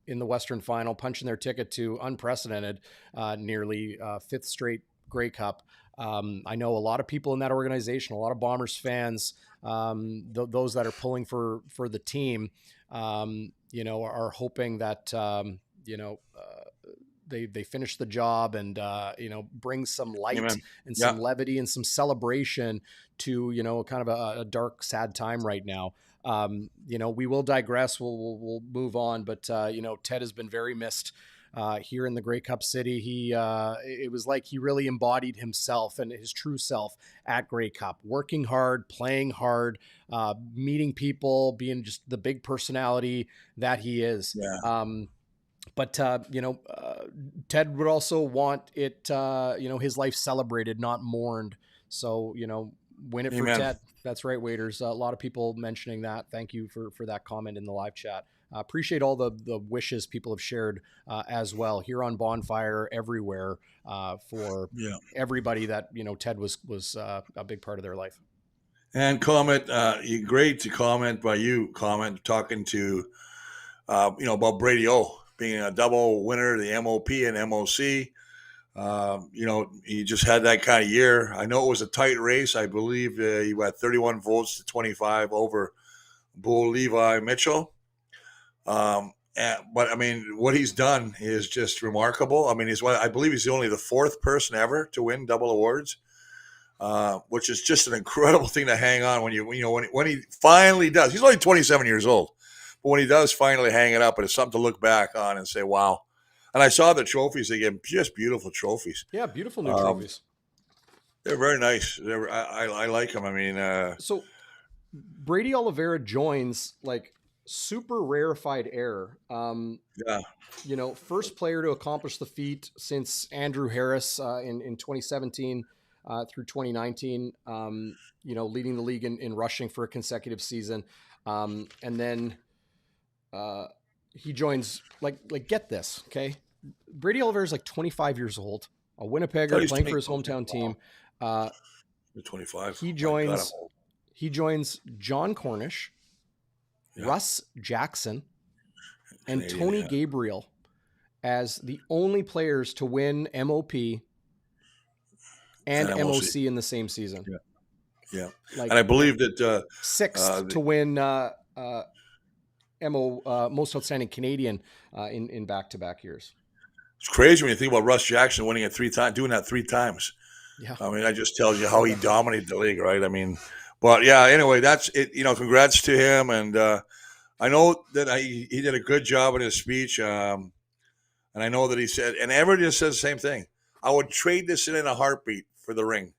in the Western Final, punching their ticket to unprecedented, nearly fifth straight Grey Cup. I know a lot of people in that organization, a lot of Bombers fans, those that are pulling for the team, are hoping that, they finish the job and, bring some light Amen. and some levity and some celebration to, kind of a dark, sad time right now. We will digress. We'll move on, but, Ted has been very missed here in the Grey Cup City. It was like he really embodied himself and his true self at Grey Cup, working hard, playing hard, meeting people, being just the big personality that he is. Yeah. But Ted would also want it, his life celebrated, not mourned. So, win it for Ted. That's right, Waiters. A lot of people mentioning that. Thank you for that comment in the live chat. Appreciate all the wishes people have shared as well here on Bonfire, everywhere, for everybody that, Ted was a big part of their life. And comment, great to comment by you, talking to, about Brady O being a double winner, the MOP and MOC. He just had that kind of year. I know it was a tight race. I believe he had 31 votes to 25 over Bull Levi Mitchell. But I mean, what he's done is just remarkable. I mean, I believe he's only the fourth person ever to win double awards, which is just an incredible thing to hang on when he finally does. He's only 27 years old, but when he does finally hang it up, it's something to look back on and say, wow. And I saw the trophies again, just beautiful trophies. Yeah, beautiful new trophies. They're very nice. I like them. I mean, so Brady Oliveira joins like super rarefied air. First player to accomplish the feat since Andrew Harris in 2017 through 2019. Leading the league in rushing for a consecutive season, and then he joins like get this, okay? Brady Oliveira is like 25 years old, a Winnipegger playing for his hometown team. 25. He joins John Cornish, Russ Jackson, and Tony Gabriel as the only players to win MOP and MOC in the same season. Yeah. And I believe that sixth to win most outstanding Canadian in back-to-back years. It's crazy when you think about Russ Jackson winning it 3 times, doing that 3 times. Yeah. I mean, that just tells you how he dominated the league, right? I mean, but yeah, anyway, that's it. Congrats to him. And I know that he did a good job in his speech. And I know that he said, and everybody just says the same thing. I would trade this in a heartbeat for the ring.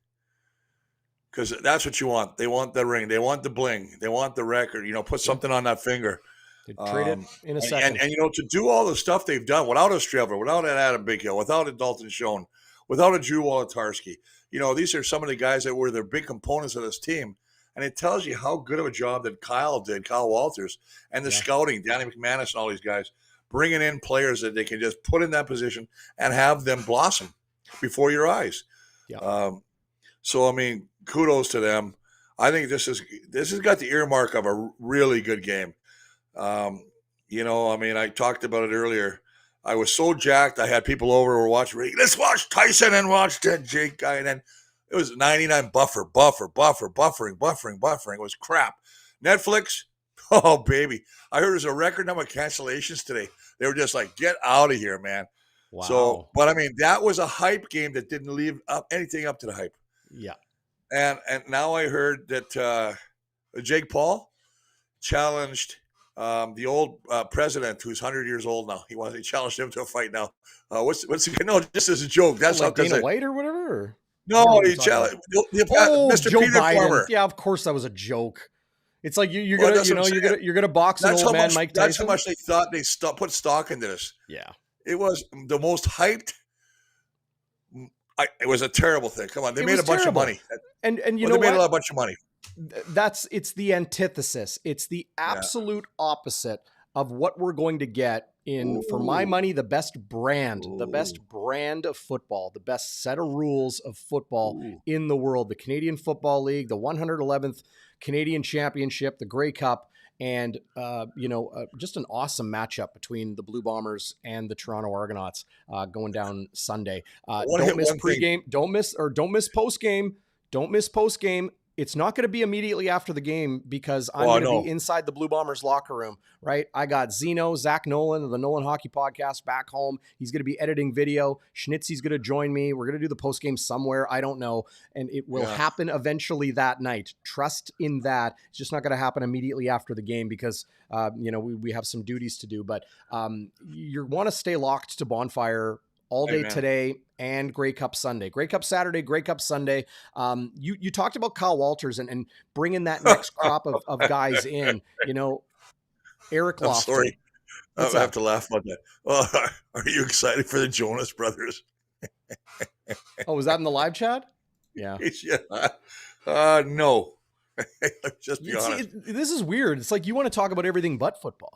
Because that's what you want. They want the ring. They want the bling. They want the record. Put something on that finger. They'd trade it in a second. And to do all the stuff they've done without a Strevler, without an Adam Bighill, without a Dalton Schoen, without a Drew Wolotarski, these are some of the guys that were their big components of this team. And it tells you how good of a job that Kyle Walters, and the scouting, Danny McManus and all these guys, bringing in players that they can just put in that position and have them blossom before your eyes. Yeah. So, I mean, kudos to them. I think this has got the earmark of a really good game. I mean, I talked about it earlier. I was so jacked. I had people over who were watching. Let's watch Tyson and watch that Jake guy. And then it was 99 buffering. It was crap. Netflix, oh, baby. I heard there's a record number of cancellations today. They were just like, get out of here, man. Wow. So, but I mean, that was a hype game that didn't leave anything up to the hype. Yeah. And now I heard that Jake Paul challenged The old president, who's 100 years old now, he challenged him to a fight now. What's no, just as a joke. That's like Dana White or whatever. Or? No, he challenged Mr. Joe Peter Biden. Farmer. Yeah, of course that was a joke. It's like you're gonna box an old man, Mike Tyson. That's how much they thought they put stock into this. Yeah, it was the most hyped. It was a terrible thing. Come on, they made a bunch of money, and you know they made a bunch of money. It's the antithesis. It's the absolute opposite of what we're going to get in, for my money, the best brand of football, the best set of rules of football in the world. The Canadian Football League, the 111th Canadian Championship, the Grey Cup, and just an awesome matchup between the Blue Bombers and the Toronto Argonauts going down Sunday. Don't miss pregame. Don't miss postgame. Don't miss postgame. It's not going to be immediately after the game because I'm going to be inside the Blue Bombers locker room, right? I got Zach Nolan of the Nolan Hockey Podcast back home. He's going to be editing video. Schnitzy's going to join me. We're going to do the postgame somewhere. I don't know. And it will happen eventually that night. Trust in that. It's just not going to happen immediately after the game because, we have some duties to do. But you want to stay locked to Bonfire all day today and Grey Cup Sunday. Grey Cup Saturday, Grey Cup Sunday. You talked about Kyle Walters and bringing that next crop of guys in. Eric Lofton. I'm sorry. I have to laugh about that. Well, are you excited for the Jonas Brothers? Oh, was that in the live chat? Yeah. No. Just be honest. This is weird. It's like you want to talk about everything but football.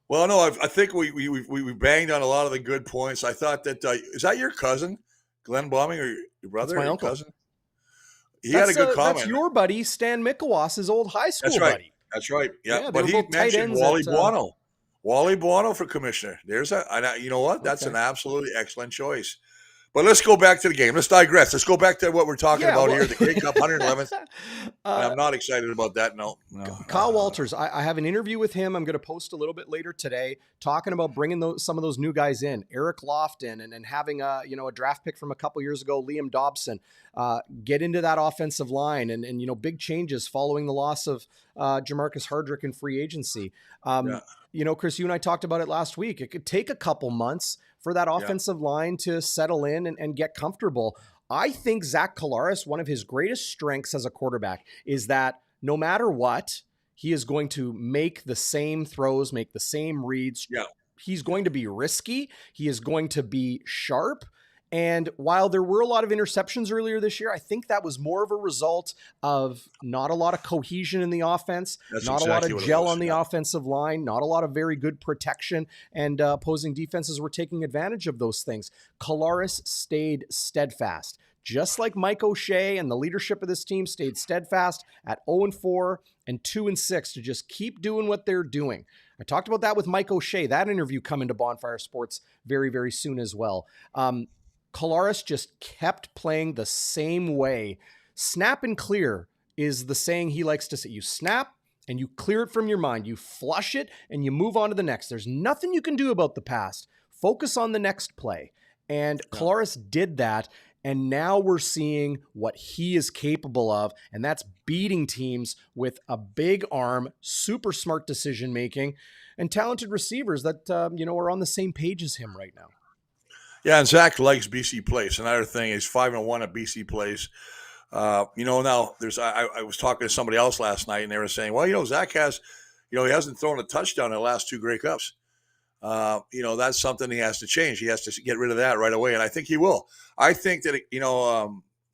Well, no, I think we banged on a lot of the good points. I thought that is that your cousin, Glenn Bauming, or your brother? That's my uncle. Cousin? He had a good comment. That's your buddy, Stan Mikowas' old high school buddy. That's right. Yeah, but he mentioned Wally Buono. Wally Buono for commissioner. You know what? That's an absolutely excellent choice. But let's go back to the game. Let's digress. Let's go back to what we're talking about here, the Grey Cup 111th. I'm not excited about that, no. Kyle Walters, I have an interview with him. I'm going to post a little bit later today talking about bringing some of those new guys in. Eric Lofton and having a draft pick from a couple years ago, Liam Dobson, get into that offensive line and big changes following the loss of Jamarcus Hardrick in free agency. Chris, you and I talked about it last week. It could take a couple months for that offensive line to settle in and get comfortable. I think Zach Collaros, one of his greatest strengths as a quarterback is that no matter what, he is going to make the same throws, make the same reads. Yeah. He's going to be risky. He is going to be sharp. And while there were a lot of interceptions earlier this year, I think that was more of a result of not a lot of cohesion in the offense, not a lot of gel on the offensive line, not a lot of very good protection, and opposing defenses were taking advantage of those things. Collaros stayed steadfast. Just like Mike O'Shea and the leadership of this team stayed steadfast at 0-4 and 2-6 to just keep doing what they're doing. I talked about that with Mike O'Shea. That interview coming to Bonfire Sports very, very soon as well. Collaros just kept playing the same way. Snap and clear is the saying he likes to say. You snap and you clear it from your mind. You flush it and you move on to the next. There's nothing you can do about the past. Focus on the next play. And Collaros did that. And now we're seeing what he is capable of, and that's beating teams with a big arm, super smart decision-making, and talented receivers that, are on the same page as him right now. Yeah, and Zach likes BC Place. Another thing, he's 5-1 at BC Place. Now I was talking to somebody else last night, and they were saying, well, Zach has, he hasn't thrown a touchdown in the last two Grey Cups. That's something he has to change. He has to get rid of that right away, and I think he will. I think that,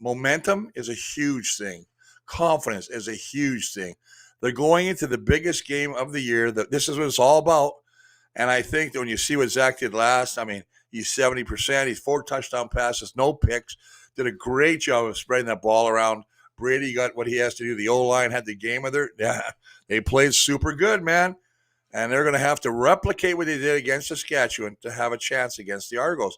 momentum is a huge thing. Confidence is a huge thing. They're going into the biggest game of the year. This is what it's all about. And I think that when you see what Zach did last, he's 70%. He's 4 touchdown passes, no picks. Did a great job of spreading that ball around. Brady got what he has to do. The O-line had the game with her. Yeah, they played super good, man. And they're going to have to replicate what they did against Saskatchewan to have a chance against the Argos.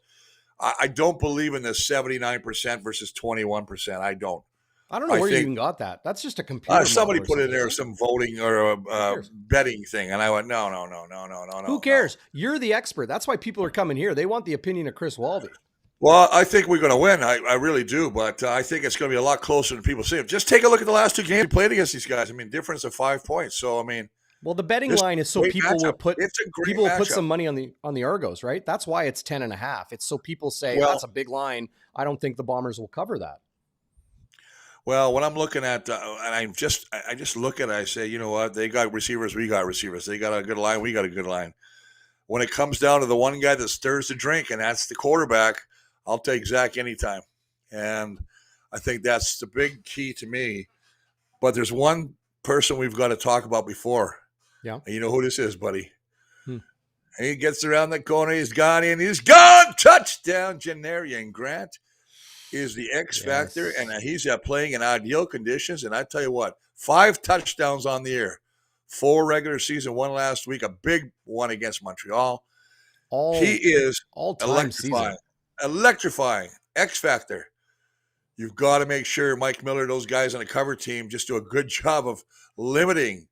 I don't believe in this 79% versus 21%. I don't. I don't know where you even got that. That's just a computer. Somebody put in there some voting or a betting thing, and I went, no. Who cares? You're the expert. That's why people are coming here. They want the opinion of Chris Walby. Well, I think we're going to win. I really do, but I think it's going to be a lot closer than people see. Just take a look at the last two games we played against these guys. Difference of 5 points. So, Well, the betting This is line is a so great people will matchup. put It's a great people will put matchup. some money on the Argos, right? That's why it's 10.5. It's so people say, Well, that's a big line. I don't think the Bombers will cover that. Well, when I'm looking at, and I just look at it, I say, you know what? They got receivers, we got receivers. They got a good line, we got a good line. When it comes down to the one guy that stirs the drink, and that's the quarterback, I'll take Zach anytime. And I think that's the big key to me. But there's one person we've got to talk about before. Yeah. And you know who this is, buddy. Hmm. And he gets around the corner, he's gone in, he's gone! Touchdown, Janarian Grant is the X factor, and he's playing in ideal conditions. And I tell you what, 5 touchdowns on the year, 4 regular season, 1 last week, a big one against Montreal. He is all-time electrifying, X factor. You've got to make sure Mike Miller, those guys on the cover team, just do a good job of limiting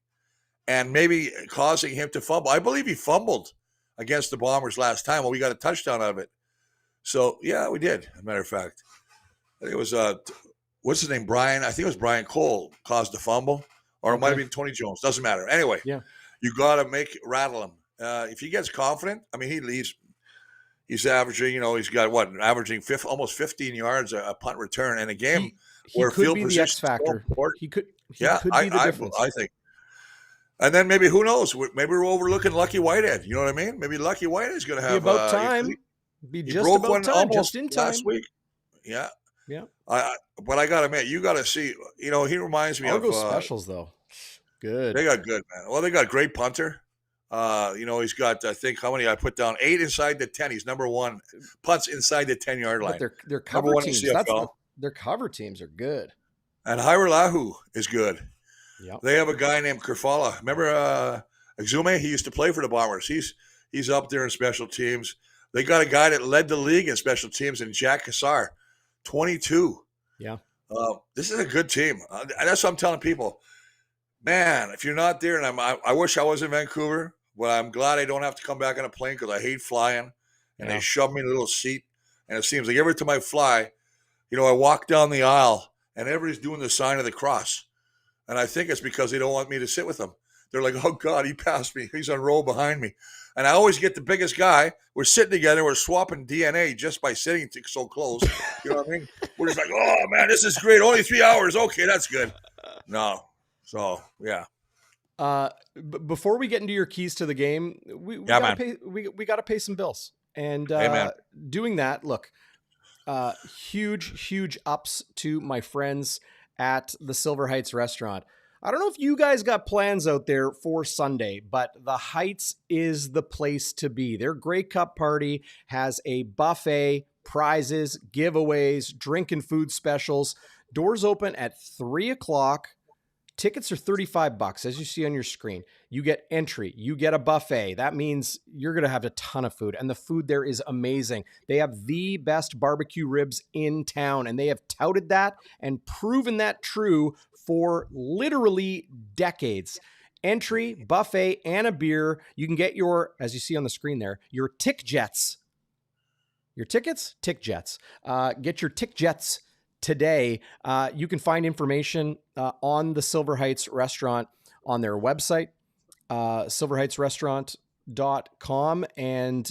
and maybe causing him to fumble. I believe he fumbled against the Bombers last time. Well, we got a touchdown out of it. So, yeah, we did, as a matter of fact. I think it was, what's his name, Brian? I think it was Brian Cole caused the fumble, or it might have been Tony Jones. Doesn't matter. Anyway, you got to rattle him. If he gets confident, I mean, he leaves. He's averaging, he's got averaging almost 15 yards a punt return in a game where could field be the position X factor. He could be the difference. I think. And then maybe, who knows? Maybe we're overlooking Lucky Whitehead. You know what I mean? Maybe Lucky Whitehead's going to have about time. Be just broke about one time, almost just in time. last week. Yeah. Yeah. But I got to admit, you got to see, he reminds me Argo of specials, though. Good. They got good, man. Well, they got great punter. He's got, I think, how many I put down? 8 inside the 10. He's number 1 punts inside the 10-yard line. But their cover teams, their cover teams are good. And 𝘎𝙤𝙤𝙧𝙚 is good. Yeah. They have a guy named Kerfala. Remember 𝘎𝙤𝙧𝙧𝙚? He used to play for the Bombers. He's up there in special teams. They got a guy that led the league in special teams, and Jack Kassar, 22. Yeah. This is a good team. That's what I'm telling people. Man, if you're not there, and I wish I was in Vancouver, but I'm glad I don't have to come back on a plane because I hate flying, and they shove me in a little seat. And it seems like every time I fly, I walk down the aisle, and everybody's doing the sign of the cross. And I think it's because they don't want me to sit with them. They're like, oh, God, he passed me. He's on row behind me. And I always get the biggest guy. We're sitting together. We're swapping DNA just by sitting so close. You know what I mean? We're just like, oh, man, this is great. Only 3 hours. Okay, that's good. No. So, yeah. Before we get into your keys to the game, we got to pay some bills. And doing that, look, huge ups to my friends at the Silver Heights restaurant. I don't know if you guys got plans out there for Sunday, but the Heights is the place to be. Their Grey Cup party has a buffet, prizes, giveaways, drink and food specials. Doors open at 3:00. Tickets are $35, as you see on your screen. You get entry. You get a buffet. That means you're going to have a ton of food, and the food there is amazing. They have the best barbecue ribs in town, and they have touted that and proven that true for literally decades. Entry, buffet, and a beer. You can get your, as you see on the screen there, your Tick Jets. Your tickets? Tick Jets. Get your Tick Jets today. You can find information on the Silver Heights restaurant on their website, silverheightsrestaurant.com, and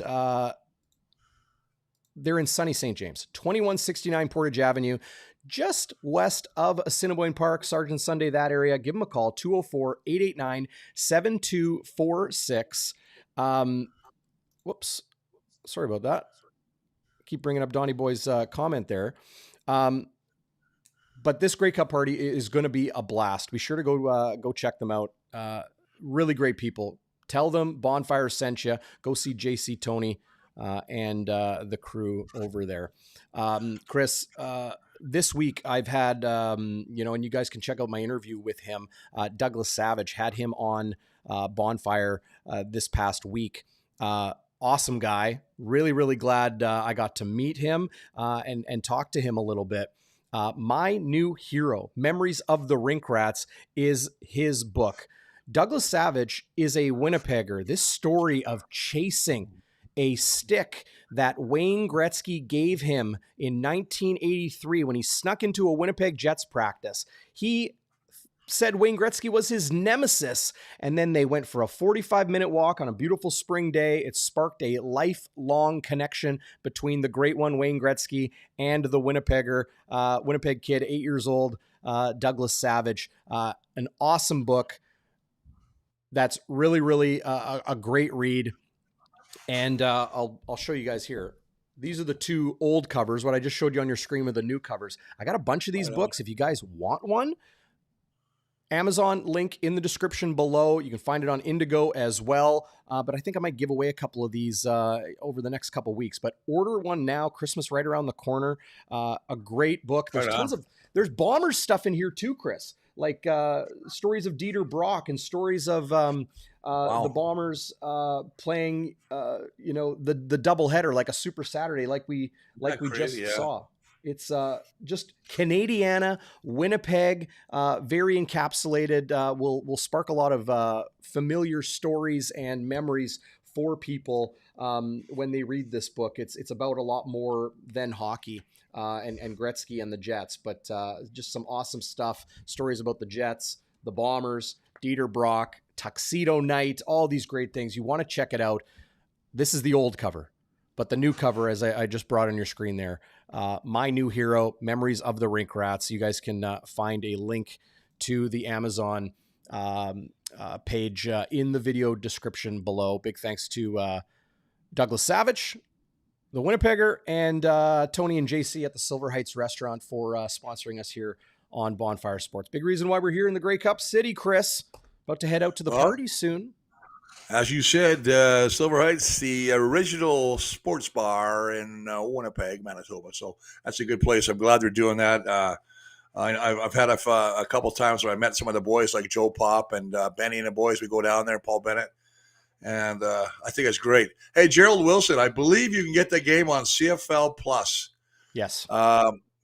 they're in sunny St. James, 2169 Portage Avenue, just west of Assiniboine Park, Sergeant Sunday, that area. Give them a call, 204-889-7246. Whoops. Sorry about that. Keep bringing up Donnie Boy's comment there. But this Grey Cup party is going to be a blast. Be sure to go check them out. Really great people. Tell them Bonfire sent you. Go see JC Tony and the crew over there. Chris, this week I've had, and you guys can check out my interview with him. Douglas Savage, had him on Bonfire this past week. Awesome guy. Really, really glad I got to meet him and talk to him a little bit. My New Hero, Memories of the Rink Rats, is his book. Douglas Savage is a Winnipegger. This story of chasing a stick that Wayne Gretzky gave him in 1983 when he snuck into a Winnipeg Jets practice. He said Wayne Gretzky was his nemesis. And then they went for a 45-minute walk on a beautiful spring day. It sparked a lifelong connection between the great one, Wayne Gretzky, and the Winnipeg kid, 8 years old, Douglas Savage. An awesome book. That's really, really a great read. And I'll show you guys here. These are the two old covers. What I just showed you on your screen with the new covers. I got a bunch of these books. If you guys want one, Amazon link in the description below. You can find it on Indigo as well. But I think I might give away a couple of these over the next couple of weeks. But order one now. Christmas right around the corner. A great book. There's there's Bombers stuff in here too, Chris. Like stories of Dieter Brock and stories of the Bombers playing, the doubleheader, like a Super Saturday, like we just saw. It's just Canadiana, Winnipeg, very encapsulated. Will spark a lot of familiar stories and memories for people when they read this book. It's about a lot more than hockey and Gretzky and the Jets, but just some awesome stuff. Stories about the Jets, the Bombers, Dieter Brock, Tuxedo Night, all these great things. You want to check it out. This is the old cover. But the new cover, as I just brought on your screen there, My New Hero, Memories of the Rink Rats. You guys can find a link to the Amazon page in the video description below. Big thanks to Douglas Savage, the Winnipegger, and Tony and JC at the Silver Heights Restaurant for sponsoring us here on Bonfire Sports. Big reason why we're here in the Grey Cup City, Chris. About to head out to the party soon. As you said, Silver Heights, the original sports bar in Winnipeg, Manitoba. So that's a good place. I'm glad they're doing that. I've had a couple times where I met some of the boys like Joe Pop and Benny and the boys. We go down there, Paul Bennett. And I think it's great. Hey, Gerald Wilson, I believe you can get the game on CFL Plus. Yes.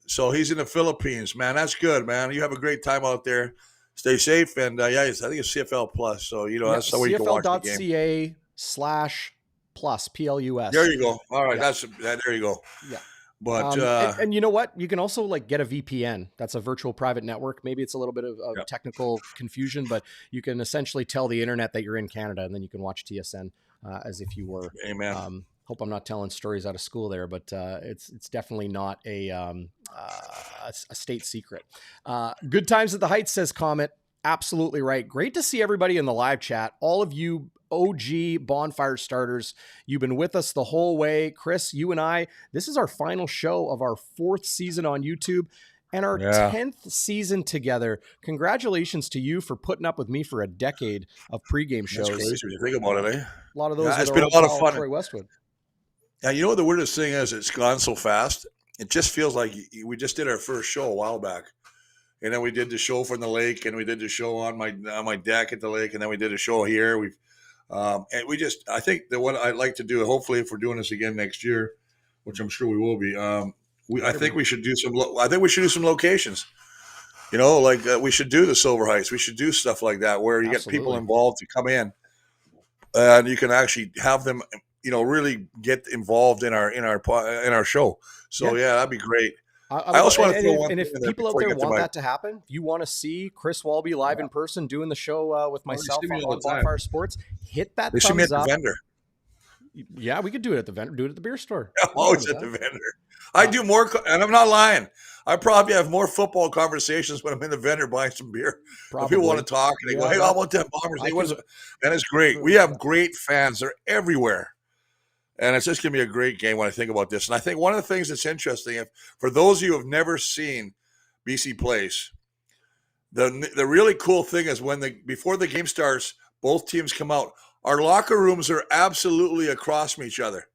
So he's in the Philippines, man. That's good, man. You have a great time out there. Stay safe, and I think it's CFL Plus. So that's how you can watch the game. CFL.ca/plus PLUS. There you go. All right, there you go. Yeah. But and you know what? You can also get a VPN. That's a virtual private network. Maybe it's a little bit of technical confusion, but you can essentially tell the internet that you're in Canada, and then you can watch TSN as if you were. Amen. Hope I'm not telling stories out of school there, but it's definitely not a state secret. Good times at the Heights, says Comet. Absolutely right. Great to see everybody in the live chat. All of you OG Bonfire starters, you've been with us the whole way. Chris, you and I, this is our final show of our 4th season on YouTube and our 10th season together. Congratulations to you for putting up with me for a decade of pregame shows. That's crazy when you think about it, eh? A lot of those. It's been a lot of fun. Troy Westwood. Yeah, you know what the weirdest thing is? It's gone so fast. It just feels like we just did our first show a while back. And then we did the show from the lake, and we did the show on my deck at the lake, and then we did a show here. I think that what I'd like to do, hopefully if we're doing this again next year, which I'm sure we will be, I think we should do some locations. We should do the Silver Heights. We should do stuff like that where you get people involved to come in, and you can actually have them, really get involved in our show. So that'd be great. I also want to throw one. And if people out there want that to happen, if you want to see Chris Walby live in person doing the show with myself on Bonfire Sports, hit that thumbs up. They see me at the vendor. Yeah, we could do it at the vendor. Do it at the beer store. Oh, it's at the vendor. I do more, and I'm not lying. I probably have more football conversations when I'm in the vendor buying some beer. People want to talk, and they go, "Hey, how about them Bombers?" And it's great. We have great fans. They're everywhere. And it's just going to be a great game when I think about this. And I think one of the things that's interesting, for those of you who have never seen BC Place, the really cool thing is before the game starts, both teams come out. Our locker rooms are absolutely across from each other.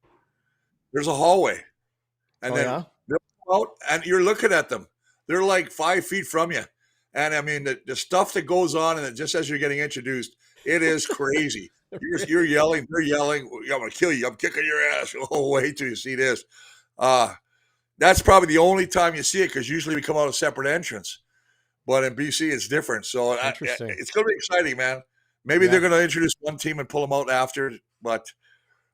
There's a hallway. And they're out, and you're looking at them. They're like 5 feet from you. And, I mean, the stuff that goes on, and just as you're getting introduced, it is crazy. You're yelling. They're yelling. I'm going to kill you. I'm kicking your ass. Oh, wait till you see this. That's probably the only time you see it, because usually we come out a separate entrance. But in BC, it's different. So it's going to be exciting, man. Maybe they're going to introduce one team and pull them out after. But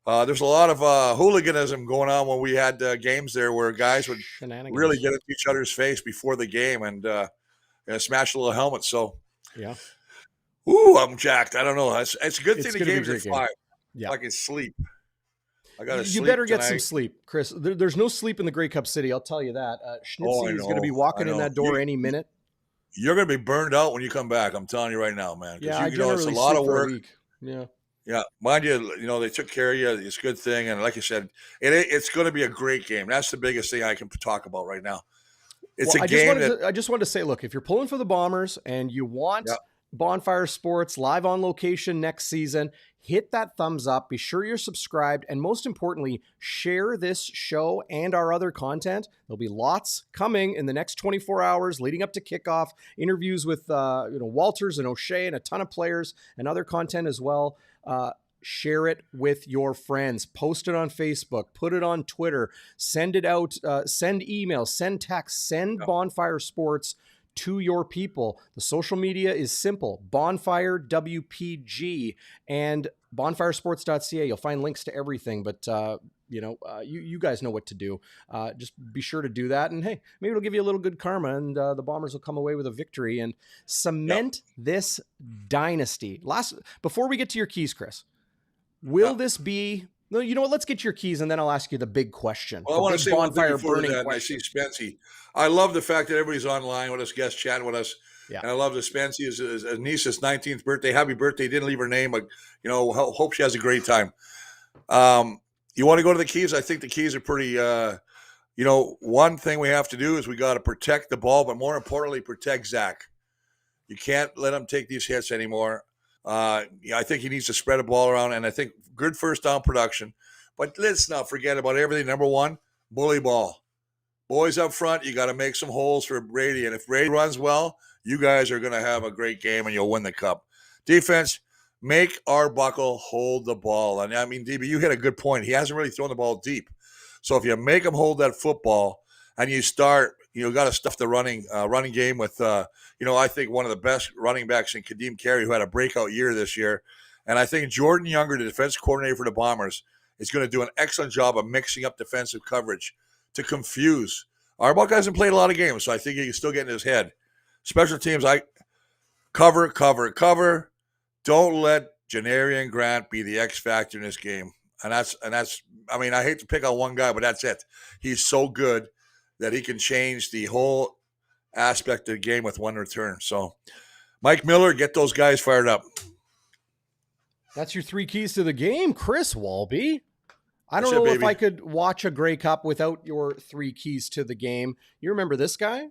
there's a lot of hooliganism going on when we had games there where guys would really get into each other's face before the game and smash a little helmet. So Yeah. Ooh, I'm jacked. I don't know. It's a good thing It's the going to be a game's at great game. 5. Yeah. I can sleep. I got to You sleep better get some tonight. sleep, Chris. There's no sleep in the Grey Cup City. I'll tell you that. Oh, I Schnitzy is going to be know. I walking in know. that door any minute. You're going to be burned out when you come back. I'm telling you right now, man. Because Yeah, I it's a generally lot sleep of for a work. week. Yeah. Yeah, mind you, they took care of you. It's a good thing, and like you said, it's going to be a great game. That's the biggest thing I can talk about right now. It's Well, a game that, I just wanted to say, look, if you're pulling for the Bombers and you want yeah, Bonfire Sports live on location next season, hit that thumbs up. Be sure you're subscribed, and most importantly, share this show and our other content. There'll be lots coming in the next 24 hours leading up to kickoff. Interviews with Walters and O'Shea and a ton of players and other content as well. Share it with your friends. Post it on Facebook. Put it on Twitter. Send it out. Send emails. Send texts. Send Bonfire Sports to your people. The social media is simple. Bonfire WPG and BonfireSports.ca. You'll find links to everything, but you guys know what to do. Just be sure to do that. And hey, maybe it'll give you a little good karma, and the Bombers will come away with a victory and cement this dynasty. Before we get to your keys, Chris, will this be? No, you know what? Let's get your keys, and then I'll ask you the big question. well, I want to say one thing before burning that. And I see Spency. I love the fact that everybody's online with us, guests chatting with us. Yeah. And I love that Spency is his niece's 19th birthday. Happy birthday. Didn't leave her name, but, hope she has a great time. You want to go to the keys? I think the keys are pretty, one thing we have to do is we got to protect the ball, but more importantly, protect Zach. You can't let him take these hits anymore. I think he needs to spread the ball around, and I think good first down production. But let's not forget about everything. Number one, bully ball. Boys up front, you got to make some holes for Brady. And if Brady runs well, you guys are going to have a great game and you'll win the cup. Defense, make Arbuckle hold the ball. And I mean, DB, you hit a good point. He hasn't really thrown the ball deep. So if you make him hold that football and you start, got to stuff the running game with, I think one of the best running backs in Kadeem Carey, who had a breakout year this year. And I think Jordan Younger, the defense coordinator for the Bombers, is going to do an excellent job of mixing up defensive coverage to confuse. Arbuckle hasn't played a lot of games, so I think he can still get in his head. Special teams, I cover. Don't let Janarian Grant be the X factor in this game. And that's. I mean, I hate to pick on one guy, but that's it. He's so good that he can change the whole aspect of the game with one return. So, Mike Miller, get those guys fired up. That's your 3 keys to the game, Chris Walby. I don't know if I could watch a Grey Cup without your 3 keys to the game. You remember this guy?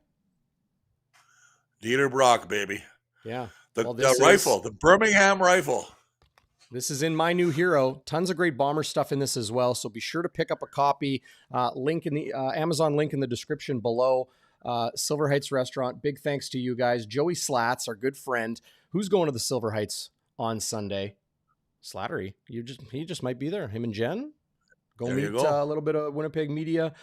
Dieter Brock, baby. Yeah. The rifle, the Birmingham rifle. This is in my new hero. Tons of great Bomber stuff in this as well. So be sure to pick up a copy. Link in the Amazon link in the description below. Silver Heights Restaurant. Big thanks to you guys. Joey Slats, our good friend, who's going to the Silver Heights on Sunday. Slattery. He just might be there. Him and Jen. Go meet a little bit of Winnipeg media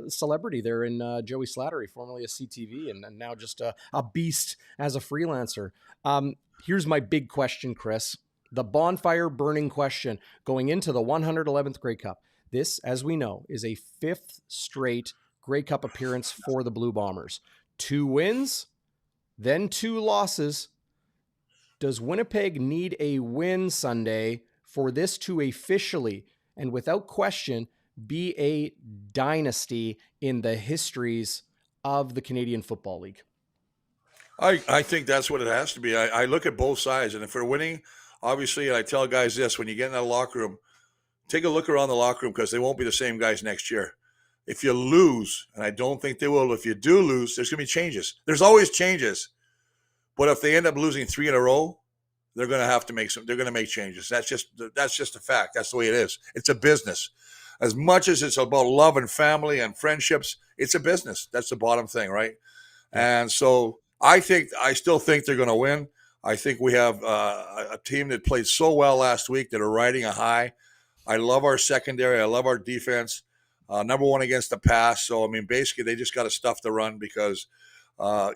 celebrity there in Joey Slattery, formerly a CTV and now just a beast as a freelancer. Here's my big question, Chris. The bonfire burning question going into the 111th Grey Cup. This, as we know, is a 5th straight Grey Cup appearance for the Blue Bombers. 2 wins, then 2 losses. Does Winnipeg need a win Sunday for this to officially and without question be a dynasty in the histories of the Canadian Football League? I think that's what it has to be. I look at both sides, and if we're winning, obviously, and I tell guys this, when you get in that locker room, take a look around the locker room because they won't be the same guys next year. If you lose, and I don't think they will, if you do lose, there's going to be changes. There's always changes. But if they end up losing 3 in a row, they're going to have to make they're going to make changes. That's just a fact. That's the way it is. It's a business. As much as it's about love and family and friendships, it's a business. That's the bottom thing, right? And so I still think they're going to win. I think we have a team that played so well last week that are riding a high. I love our secondary. I love our defense. Number 1 against the pass. So, I mean, basically they just got to stuff the run because, they're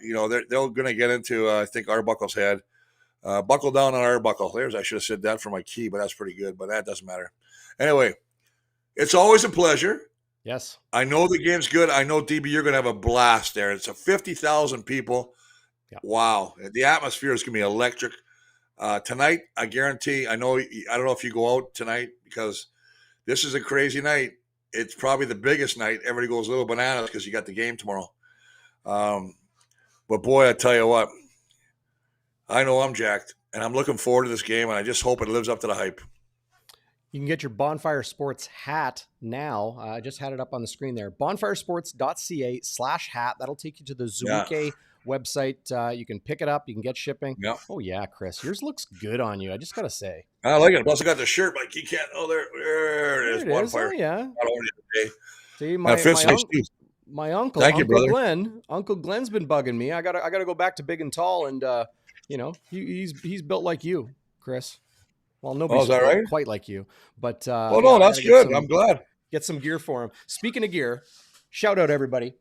going to get into, I think, Arbuckle's head. Buckle down on Arbuckle. I should have said that for my key, but that's pretty good, but that doesn't matter. Anyway, it's always a pleasure. Yes. I know the game's good. I know, DB, you're going to have a blast there. It's a 50,000 people. Wow. The atmosphere is going to be electric. Tonight, I guarantee, I don't know if you go out tonight because this is a crazy night. It's probably the biggest night. Everybody goes a little bananas because you got the game tomorrow. But boy, I tell you what, I know I'm jacked, and I'm looking forward to this game, and I just hope it lives up to the hype. You can get your Bonfire Sports hat now. I just had it up on the screen there. BonfireSports.ca/hat. That'll take you to the 𝘎𝙤𝙤𝙧𝙬 website. You can pick it up. You can get shipping. Yeah. Oh, yeah, Chris. Yours looks good on you. I just got to say. I like it. Plus, I got the shirt, but you can't. Oh, there it is. Bonfire. Oh, yeah. Today. See, my uncle, Thank you, brother. Uncle Glenn's been bugging me. I gotta go back to big and tall, and he's built like you, Chris. Well, nobody's built quite like you, but no, that's good. I'm glad. Get some gear for him. Speaking of gear, shout out everybody.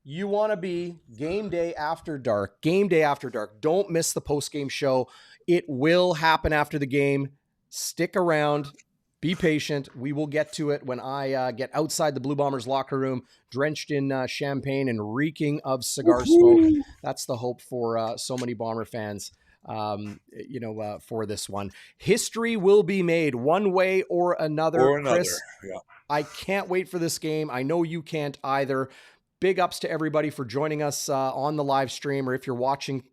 You want to be game day after dark. Game day after dark. Don't miss the post-game show. It will happen after the game. Stick around. Be patient. We will get to it when I get outside the Blue Bombers locker room, drenched in champagne and reeking of cigar smoke. That's the hope for so many Bomber fans, for this one. History will be made one way or another. Chris, yeah. I can't wait for this game. I know you can't either. Big ups to everybody for joining us on the live stream, or if you're watching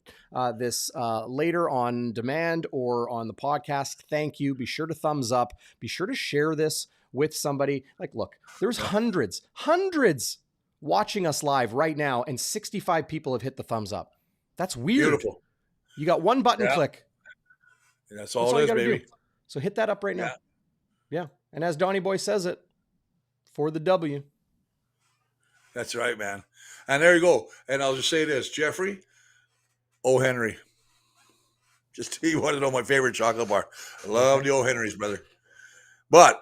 this later on demand or on the podcast, thank you. Be sure to thumbs up. Be sure to share this with somebody. Like, look, there's hundreds watching us live right now, and 65 people have hit the thumbs up. That's weird. Beautiful. You got one button click. That's all it is, baby. Do. So hit that up right now. Yeah. And as Donnie Boy says it, for the W. That's right, man. And there you go. And I'll just say this, Jeffrey O. Henry. Just you want to know my favorite chocolate bar. I love the O. Henrys, brother. But,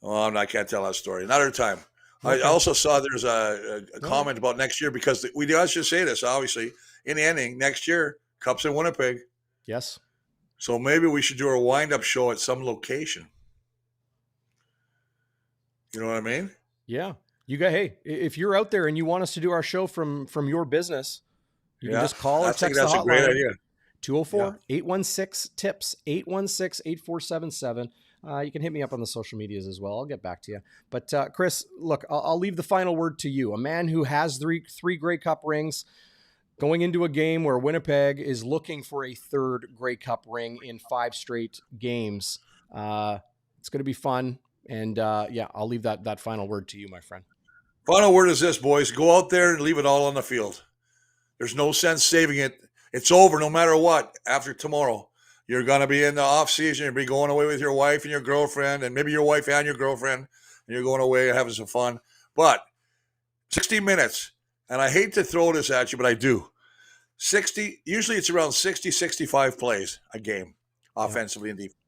I can't tell that story. Another time. Okay. I also saw there's a comment about next year because we do. I should say this, obviously. In the ending, next year, Cup's in Winnipeg. Yes. So maybe we should do a wind-up show at some location. You know what I mean? Yeah. Hey, if you're out there and you want us to do our show from your business, you can just call or text the hotline. That's a great idea. 204-816-TIPS, 816-8477. You can hit me up on the social medias as well. I'll get back to you. But Chris, look, I'll leave the final word to you. A man who has three Grey Cup rings, going into a game where Winnipeg is looking for a third Grey Cup ring in 5 straight games. It's going to be fun. And I'll leave that final word to you, my friend. Final word is this, boys. Go out there and leave it all on the field. There's no sense saving it. It's over no matter what after tomorrow. You're going to be in the off season. You'll be going away with your wife and your girlfriend, and maybe your wife and your girlfriend, and you're going away and having some fun. But 60 minutes, and I hate to throw this at you, but I do. Usually it's around 60, 65 plays a game, offensively and defensively.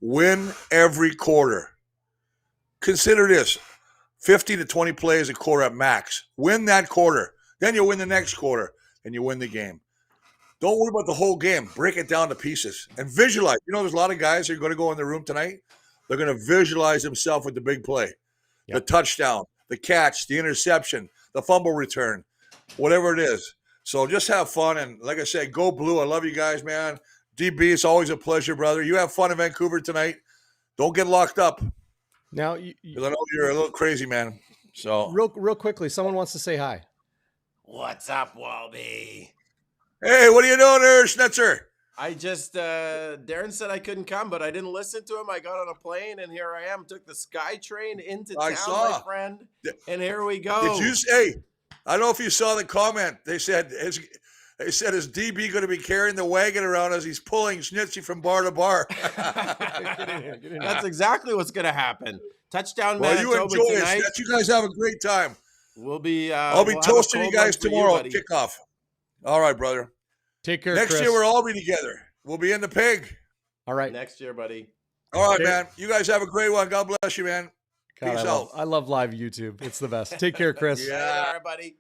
Win every quarter. Consider this, 50 to 20 plays a quarter at max. Win that quarter. Then you'll win the next quarter, and you win the game. Don't worry about the whole game. Break it down to pieces and visualize. There's a lot of guys that are going to go in the room tonight. They're going to visualize themselves with the big play, the touchdown, the catch, the interception, the fumble return, whatever it is. So just have fun. And like I said, go Blue. I love you guys, man. DB, it's always a pleasure, brother. You have fun in Vancouver tonight. Don't get locked up. Now, I know you're a little crazy, man. So real quickly, someone wants to say hi. What's up, Walby? Hey, what are you doing there, Schnitzer? I just, Darrin said I couldn't come, but I didn't listen to him. I got on a plane, and here I am. Took the SkyTrain into town, my friend. And here we go. Did you say, I don't know if you saw the comment. They said, is DB going to be carrying the wagon around as he's pulling Schnitzy from bar to bar? That's exactly what's going to happen. Touchdown, Manitoba you enjoy tonight. it. You guys have a great time. I'll be toasting you guys tomorrow at kickoff. All right, brother. Take care, Next Chris. year, we'll all be together. We'll be in the pig. All right. Next year, buddy. All right, man. You guys have a great one. God bless you, man. God, Peace out. I love live YouTube. It's the best. Take care, Chris. Yeah, everybody.